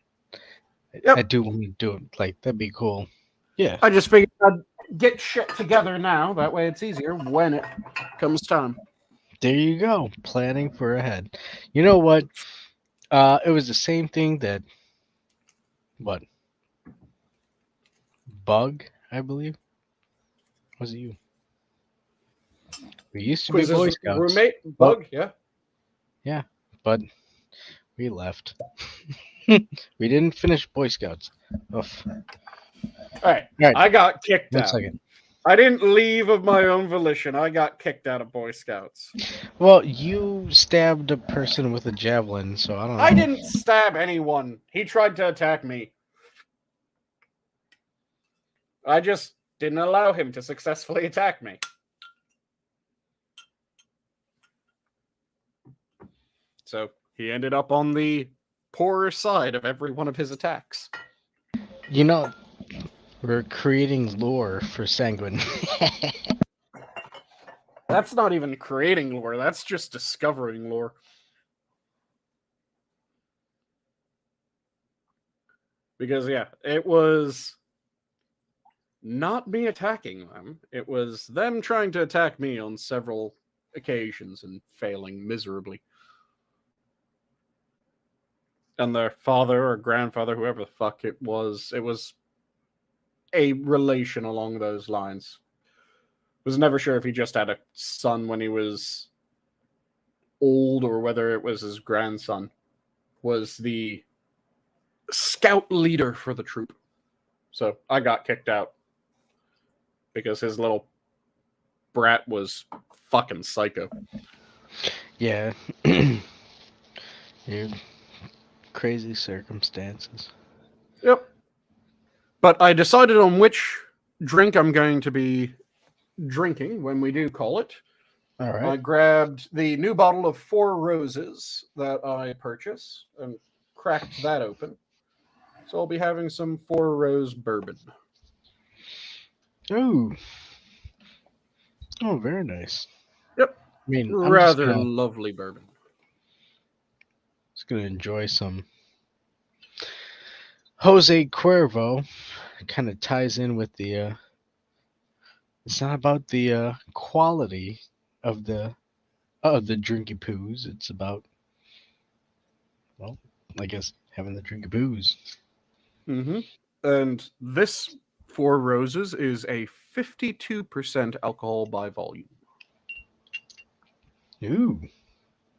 I yep. do want to do it. Like that'd be cool. Yeah. I just figured I'd get shit together now. That way it's easier when it comes time. There you go. Planning for ahead. You know what? It was the same thing that what Bug, I believe. Was it you? We used to be Quiz's Boy Scouts. roommate, Well, Bug, yeah. yeah, but we left. We didn't finish Boy Scouts. Oof. All right. All right, I got kicked one out. second. I didn't leave of my own volition. I got kicked out of Boy Scouts. Well, you stabbed a person with a javelin, so I don't I know. didn't stab anyone. He tried to attack me. I just didn't allow him to successfully attack me. So he ended up on the poorer side of every one of his attacks. You know, we're creating lore for Sanguine. That's not even creating lore, that's just discovering lore. Because, yeah, it was not me attacking them, it was them trying to attack me on several occasions and failing miserably. And their father or grandfather, whoever the fuck it was a relation along those lines. Was never sure if he just had a son when he was old or whether it was his grandson. Was the scout leader for the troop. So I got kicked out because his little brat was fucking psycho. Yeah. You crazy circumstances. Yep. But I decided on which drink I'm going to be drinking when we do call it. All I right. grabbed the new bottle of Four Roses that I purchased and cracked that open. So I'll be having some Four Rose bourbon. Ooh. Oh, very nice. Yep. I mean, I'm Rather lovely bourbon. just gonna enjoy some Jose Cuervo. Kind of ties in with the. It's not about the quality of the drinky poos. It's about, well, I guess having the drinky poos. Mm-hmm. And this Four Roses is a 52% alcohol by volume. Ooh.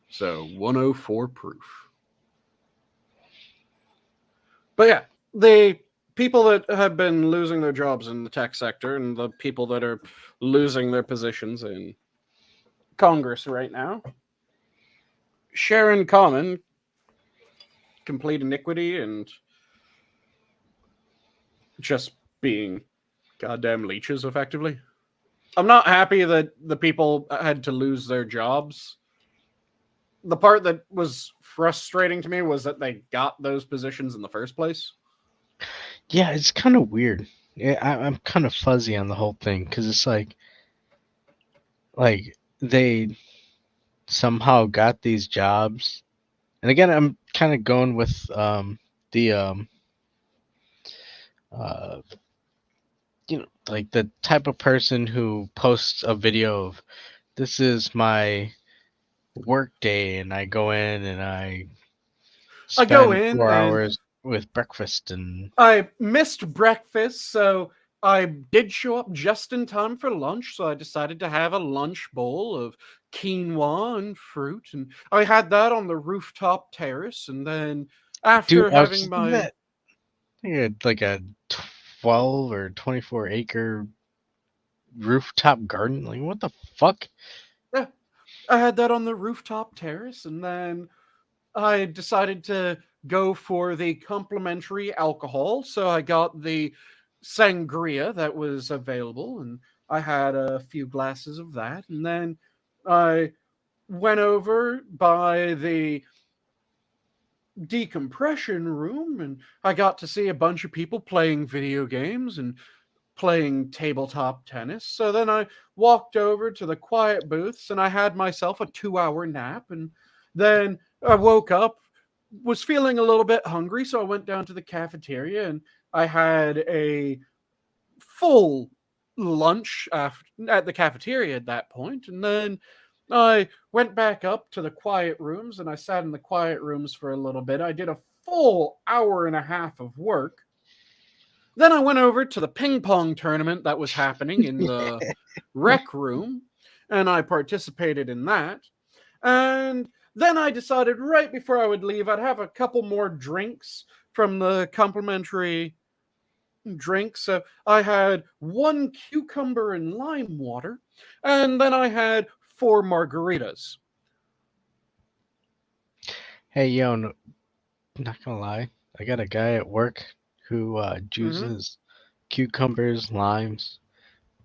So 104 proof. But yeah, the people that have been losing their jobs in the tech sector and the people that are losing their positions in Congress right now share in common complete iniquity and just being goddamn leeches, effectively. I'm not happy that the people had to lose their jobs. The part that was frustrating to me was that they got those positions in the first place. Yeah, it's kind of weird. Yeah, I'm kind of fuzzy on the whole thing because it's like they somehow got these jobs. And again, I'm kind of going with the uh like the type of person who posts a video of this is my work day and I go in and I I go spend in four and hours with breakfast and I missed breakfast, so I did show up just in time for lunch. So I decided to have a lunch bowl of quinoa and fruit, and I had that on the rooftop terrace. And then dude, after I was having just thinking my that I think had like a 12 or 24 acre rooftop garden. Like what the fuck? yeah, I had that on the rooftop terrace, and then I decided to go for the complimentary alcohol. So I got the sangria that was available, and I had a few glasses of that. And then I went over by the decompression room, and I got to see a bunch of people playing video games and playing tabletop tennis. So then I walked over to the quiet booths and I had myself a 2 hour nap. And then I woke up, was feeling a little bit hungry. So I went down to the cafeteria and I had a full lunch at the cafeteria at that point. And then I went back up to the quiet rooms and I sat in the quiet rooms for a little bit. I did a full hour and a half of work. Then I went over to the ping pong tournament that was happening in the rec room, and I participated in that. And then I decided right before I would leave, I'd have a couple more drinks from the complimentary drinks. So I had one cucumber and lime water, and then I had four margaritas. Hey, yo, no, not gonna lie. I got a guy at work who Mm-hmm. juices cucumbers, limes,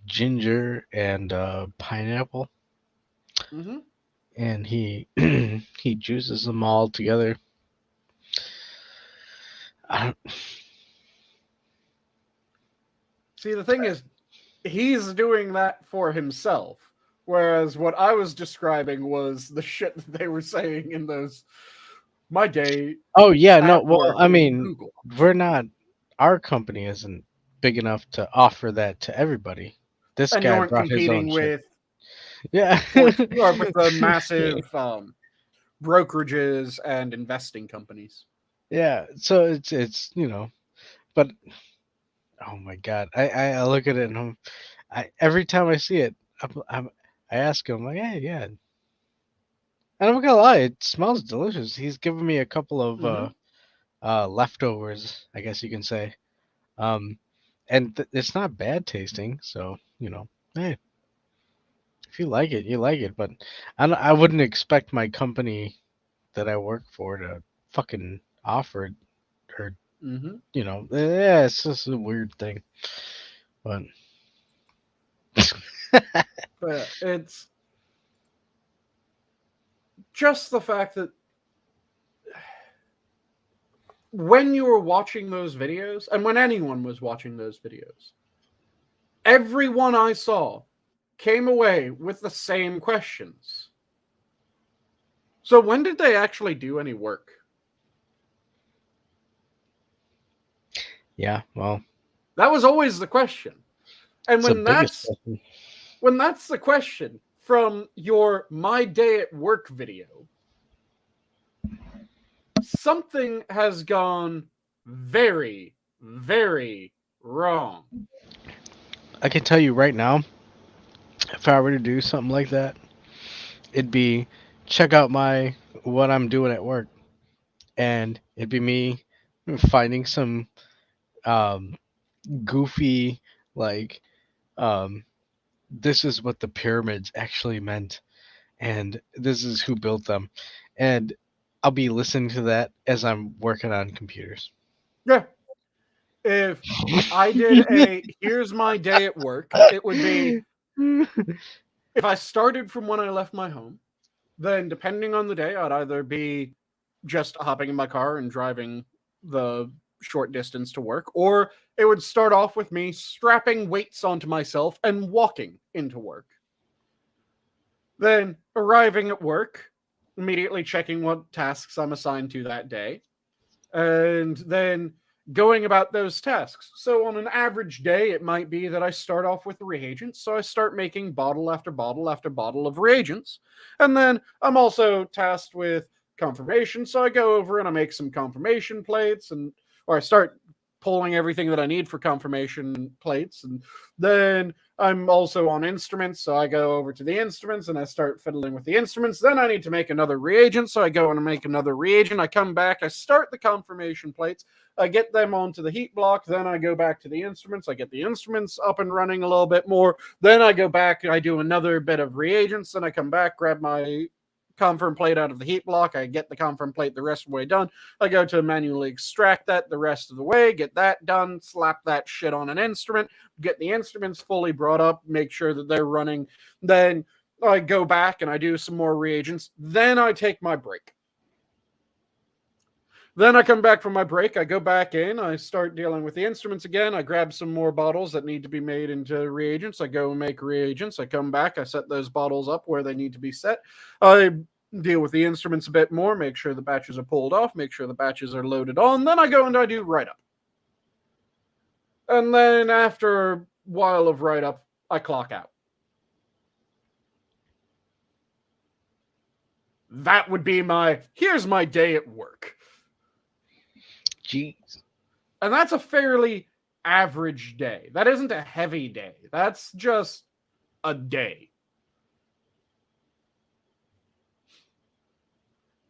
ginger, and pineapple, Mm-hmm. and he he juices them all together. I don't. See, the thing is, he's doing that for himself. Whereas what I was describing was the shit that they were saying in those my day Oh yeah, no. at Well, work I in mean, Google. we're not. Our company isn't big enough to offer that to everybody. This And you guy aren't brought his own competing shit. with Yeah. with the massive brokerages and investing companies. Yeah. So it's but oh my god, I look at it and I every time I see it, I ask him like, hey, yeah, and I'm not gonna lie, it smells delicious. He's given me a couple of Mm-hmm. leftovers, I guess you can say. Um, and it's not bad tasting, so hey, if you like it, you like it. But I wouldn't expect my company that I work for to fucking offer it or Mm-hmm. yeah, it's just a weird thing. But But it's just the fact that when you were watching those videos, and when anyone was watching those videos, everyone I saw came away with the same questions. So when did they actually do any work? yeah, well, That was always the question. And it's the biggest question. when that's the question from your my day at work video, something has gone very, very wrong. I can tell you right now, if I were to do something like that, it'd be check out my what I'm doing at work, and it'd be me finding some goofy like this is what the pyramids actually meant, and this is who built them, and I'll be listening to that as I'm working on computers. Yeah. If I did a here's my day at work, it would be if I started from when I left my home, then depending on the day, I'd either be just hopping in my car and driving the short distance to work, or it would start off with me strapping weights onto myself and walking into work. Then arriving at work, immediately checking what tasks I'm assigned to that day, and then going about those tasks. So on an average day, it might be that I start off with reagents. So I start making bottle after bottle after bottle of reagents. And then I'm also tasked with confirmation. So I go over and I make some confirmation plates, and or I start pulling everything that I need for confirmation plates. And then I'm also on instruments, so I go over to the instruments and I start fiddling with the instruments. Then I need to make another reagent, so I go and make another reagent. I come back, I start the confirmation plates, I get them onto the heat block. Then I go back to the instruments, I get the instruments up and running a little bit more. Then I go back, I do another bit of reagents. Then I come back, grab my confirm plate out of the heat block. I get the confirm plate the rest of the way done. I go to manually extract that the rest of the way, get that done, slap that shit on an instrument, get the instruments fully brought up, make sure that they're running. Then I go back and I do some more reagents. Then I take my break. Then I come back from my break. I go back in. I start dealing with the instruments again. I grab some more bottles that need to be made into reagents. I go and make reagents. I come back. I set those bottles up where they need to be set. I deal with the instruments a bit more, make sure the batches are pulled off, make sure the batches are loaded on. Then I go and I do write up. And then after a while of write up, I clock out. That would be here's my day at work. Jeez. And that's a fairly average day. That isn't a heavy day. That's just a day.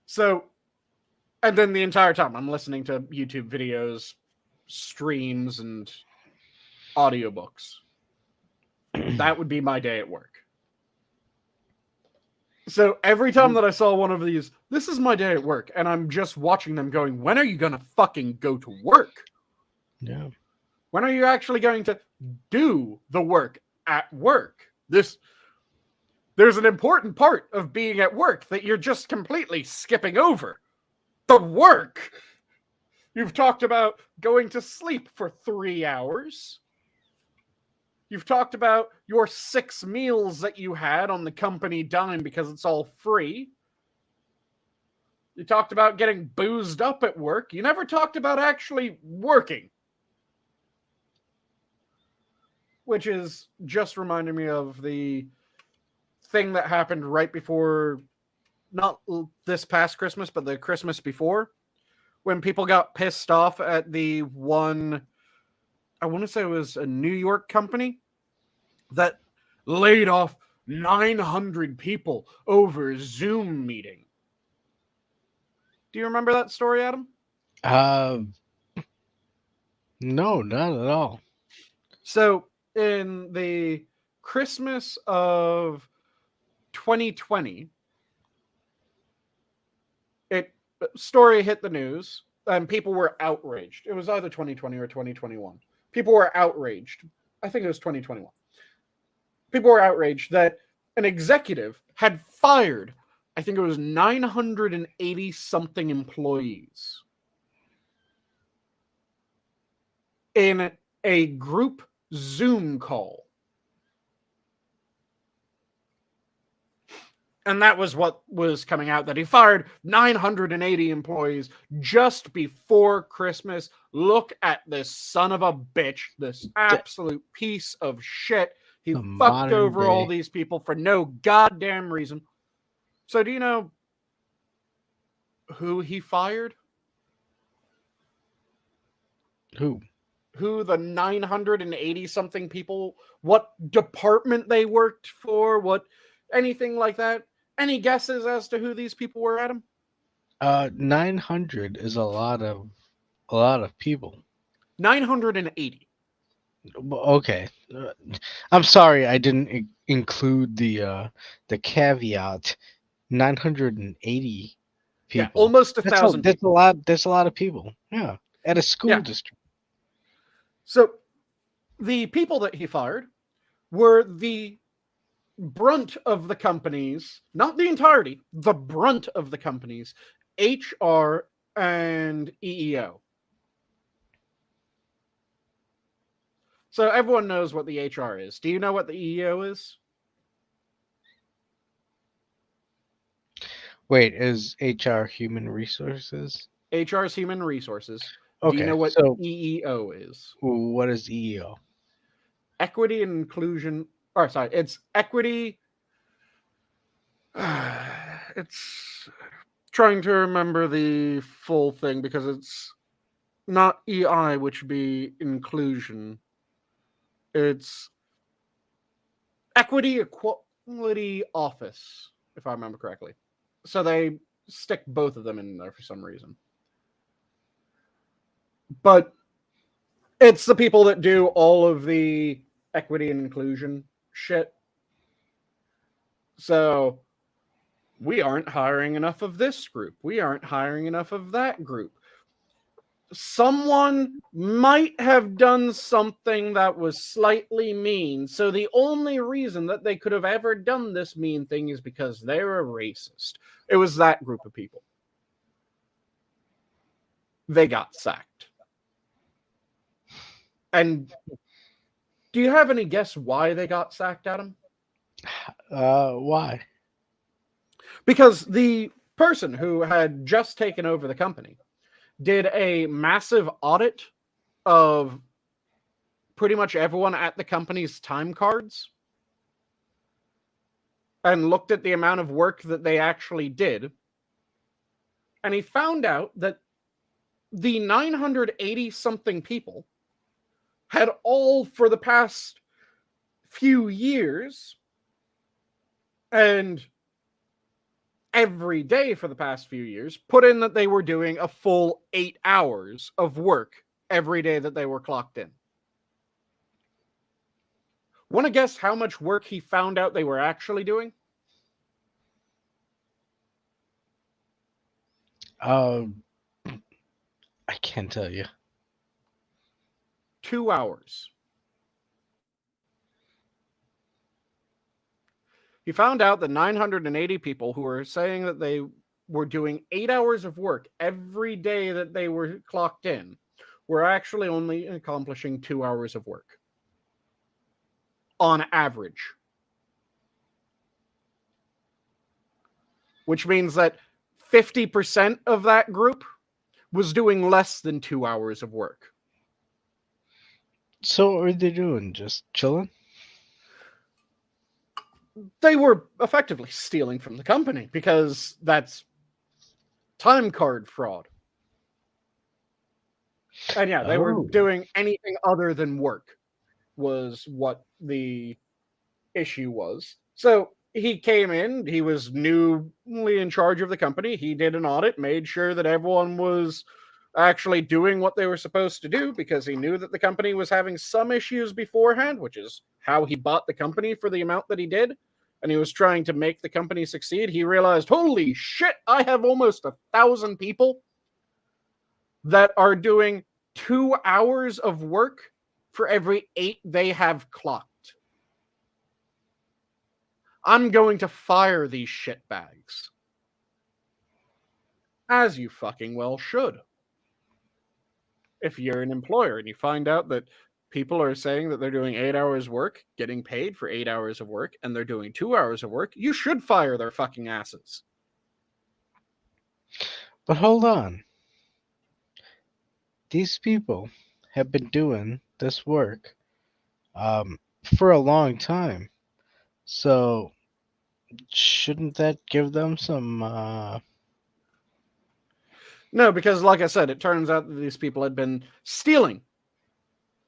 So, and then the entire time I'm listening to YouTube videos, streams, and audiobooks. That would be my day at work. So every time that I saw one of these, this is my day at work, and I'm just watching them going, when are you going to fucking go to work? Yeah. When are you actually going to do the work at work? There's an important part of being at work that you're just completely skipping over. The work. You've talked about going to sleep for 3 hours. You've talked about your 6 meals that you had on the company dime because it's all free. You talked about getting boozed up at work. You never talked about actually working. Which is just reminding me of the thing that happened right before, not this past Christmas, but the Christmas before, when people got pissed off at the one, I want to say it was a New York company that laid off 900 people over Zoom meeting. Do you remember that story, Adam? No, not at all. So in the Christmas of 2020, story hit the news and people were outraged. It was either 2020 or 2021. People were outraged. I think it was 2021. People were outraged that an executive had fired, I think it was 980 something employees in a group Zoom call. And that was what was coming out, that he fired 980 employees just before Christmas. Look at this son of a bitch, this absolute piece of shit. He fucked over all these people for no goddamn reason. So do you know who he fired? Who? Who the 980 something people, what department they worked for, what anything like that? Any guesses as to who these people were, Adam? 900 is a lot of A lot of people. 980. Okay. I'm sorry I didn't include the caveat. 980 Yeah, people. almost 1,000 That's a people. lot. That's a lot of people. Yeah, at a school Yeah. district. So the people that he fired were the brunt of the companies, not the entirety, the brunt of the companies, HR and EEO. So everyone knows what the HR is. Do you know what the EEO is? Wait, is HR human resources? HR is human resources. Do you Okay, know what so EEO is? what is EEO? Equity and inclusion. Or sorry, it's equity. It's trying to remember the full thing because it's not EI, which would be inclusion. It's Equity Equality Office, if I remember correctly. So they stick both of them in there for some reason. But it's the people that do all of the equity and inclusion shit. So we aren't hiring enough of this group. We aren't hiring enough of that group. Someone might have done something that was slightly mean. So the only reason that they could have ever done this mean thing is because they're a racist. It was that group of people. They got sacked. And do you have any guess why they got sacked, Adam? Why? Because the person who had just taken over the company did a massive audit of pretty much everyone at the company's time cards and looked at the amount of work that they actually did. And he found out that the 980 something people had all for the past few years and every day for the past few years put in that they were doing a full 8 hours of work every day that they were clocked in. Want to guess how much work he found out they were actually doing? Um, I can't tell you. 2 hours. He found out that 980 people who were saying that they were doing 8 hours of work every day that they were clocked in were actually only accomplishing 2 hours of work on average. Which means that 50% of that group was doing less than 2 hours of work. So what are they doing? Just chilling? They were effectively stealing from the company because that's time card fraud. And yeah, they were Oh. doing anything other than work was what the issue was. So he came in, he was newly in charge of the company. He did an audit, made sure that everyone was actually doing what they were supposed to do because he knew that the company was having some issues beforehand, which is how he bought the company for the amount that he did. And he was trying to make the company succeed. He realized, holy shit, I have almost 1,000 people that are doing 2 hours of work for every 8 they have clocked. I'm going to fire these shitbags. As you fucking well should. If you're an employer and you find out that people are saying that they're doing 8 hours work, getting paid for 8 hours of work, and they're doing 2 hours of work, you should fire their fucking asses. But hold on. These people have been doing this work for a long time. So shouldn't that give them some No, because like I said, it turns out that these people had been stealing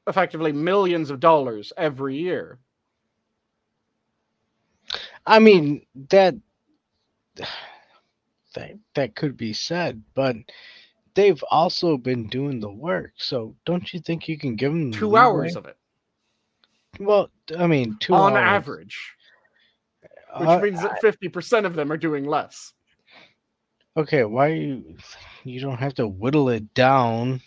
effectively millions of dollars every year. I mean that could be said, but they've also been doing the work. So don't you think you can give them 2 hours leeway? of it Well, I mean, two on hours. average, which Uh, means that 50% of them are doing less. okay, why you don't have to whittle it down?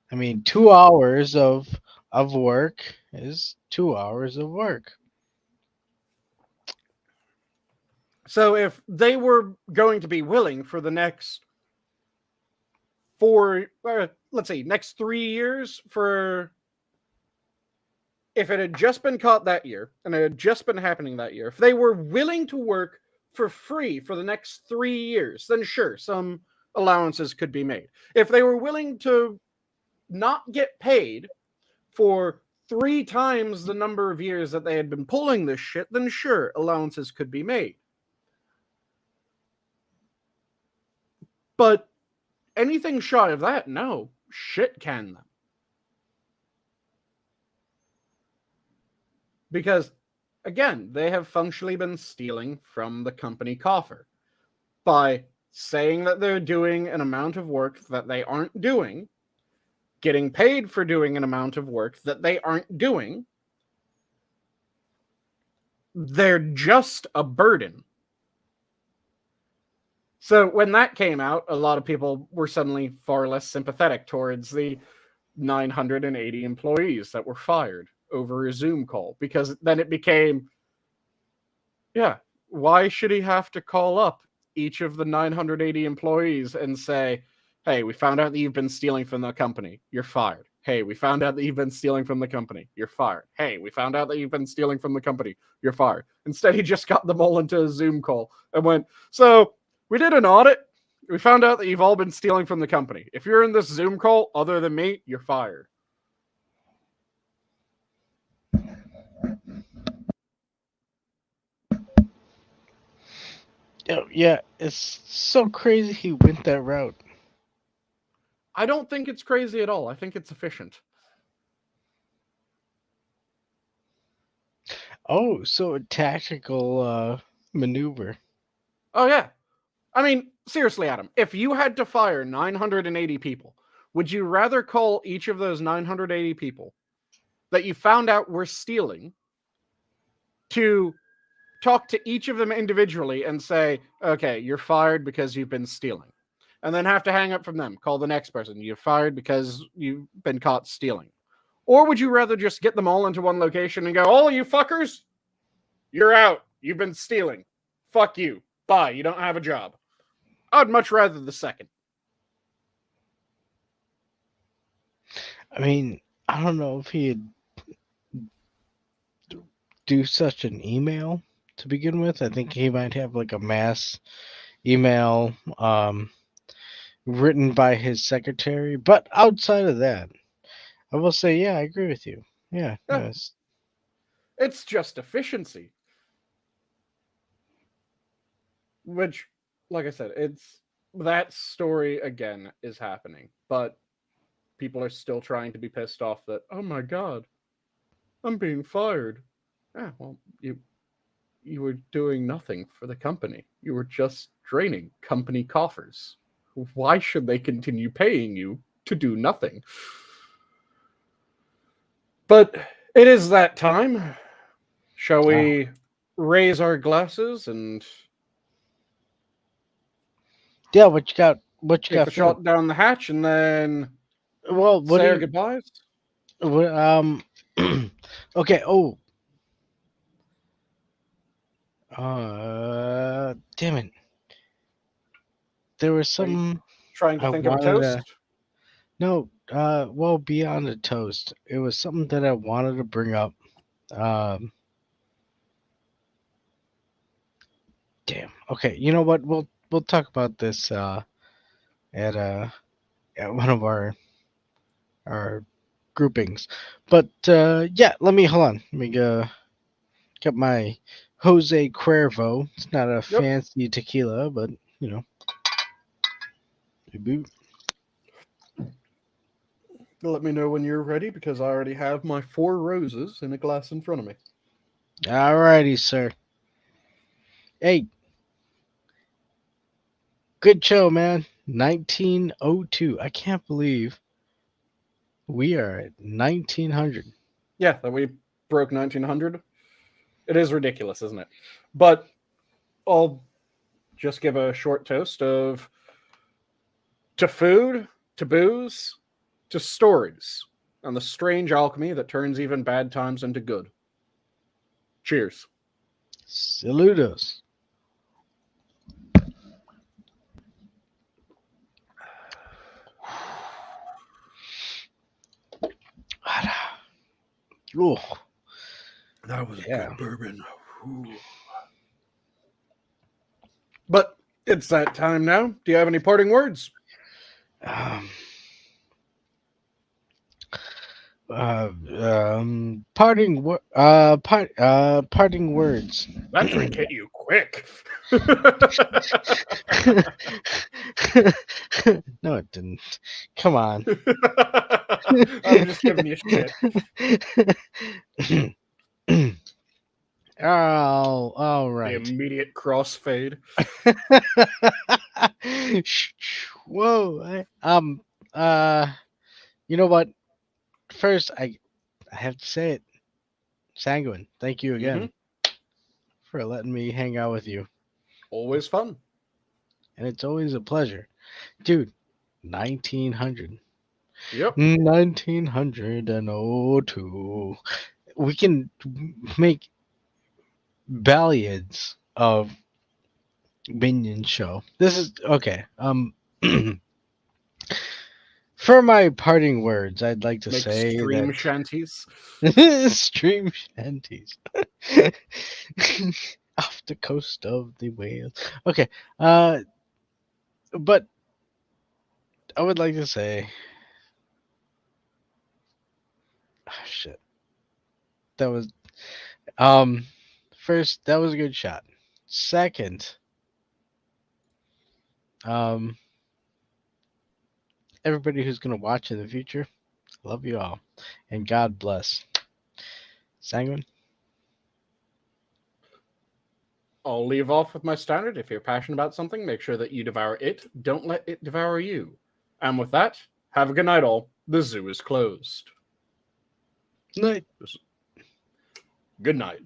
I mean, 2 hours of work is 2 hours of work. So if they were going to be willing for the next four, let's see, next 3 years, for if it had just been caught that year and it had just been happening that year, if they were willing to work for free for the next 3 years, then sure, some allowances could be made. If they were willing to not get paid for 3 times the number of years that they had been pulling this shit, then sure, allowances could be made. But anything shy of that, no. Shit can them. Because, again, they have functionally been stealing from the company coffer by saying that they're doing an amount of work that they aren't doing, getting paid for doing an amount of work that they aren't doing. They're just a burden. So when that came out, a lot of people were suddenly far less sympathetic towards the 980 employees that were fired over a Zoom call, because then it became, yeah, why should he have to call up each of the 980 employees and say, hey, we found out that you've been stealing from the company, you're fired. Hey, we found out that you've been stealing from the company, you're fired. Hey, we found out that you've been stealing from the company, you're fired. Instead, he just got them all into a Zoom call and went, so we did an audit. We found out that you've all been stealing from the company. If you're in this Zoom call other than me, you're fired. Yeah, it's so crazy he went that route. I don't think it's crazy at all. I think it's efficient. Oh, so a tactical maneuver. Oh, yeah. I mean, seriously, Adam, if you had to fire 980 people, would you rather call each of those 980 people that you found out were stealing to talk to each of them individually and say, okay, you're fired because you've been stealing, and then have to hang up from them, call the next person, you're fired because you've been caught stealing? Or would you rather just get them all into one location and go, all you fuckers, you're out. You've been stealing. Fuck you. Bye. You don't have a job. I'd much rather the second. I mean, I don't know if he'd do such an email to begin with. I think he might have like a mass email written by his secretary. But outside of that, I will say, yeah, I agree with you. Yeah, Yeah, yes. it's just efficiency. Which, like I said, it's that story again is happening, but people are still trying to be pissed off that, oh my god, I'm being fired. Yeah, well, you were doing nothing for the company. You were just draining company coffers. Why should they continue paying you to do nothing? But it is that time. Shall we raise our glasses and Yeah, what you got? What you take got the for me? shot down the hatch and then Well, what do say our you? goodbyes? What, okay. Oh, damn it! There was Are you some trying to I think of a wanted toast? to. No, well, beyond the toast, it was something that I wanted to bring up. Um, damn. Okay, you know what? We'll talk about this at at one of our groupings. But yeah, let me hold on. Let me get my Jose Cuervo. It's not a Yep. fancy tequila, but you know. Boop. Let me know when you're ready because I already have my 4 roses in a glass in front of me. Alrighty, sir. Hey, good show, man. 1902. I can't believe we are at 1900. Yeah, that we broke 1900. It is ridiculous, isn't it? But I'll just give a short toast of to food, to booze, to stories, and the strange alchemy that turns even bad times into good. Cheers. Saludos. Ooh, That was yeah. good bourbon. Ooh. But it's that time now. Do you have any parting words? Um, parting words. That drink hit you quick. No, it didn't. Come on. I'm just giving you shit. Oh, all The right. immediate crossfade. Whoa. You know what? First, I have to say it. Sanguine, thank you again for letting me hang out with you. Always fun. And it's always a pleasure. Dude, 1900. Yep. 1902. We can make ballads of Minion Show. This is okay. For my parting words, I'd like to Make say stream that shanties. stream shanties off the coast of the whales. Okay, but I would like to say, shit, that was first that was a good shot. Second, um, everybody who's gonna watch in the future, love you all, and God bless. Sanguine. I'll leave off with my standard. If you're passionate about something, make sure that you devour it. Don't let it devour you. And with that, have a good night, all. The zoo is closed. Night. Good night.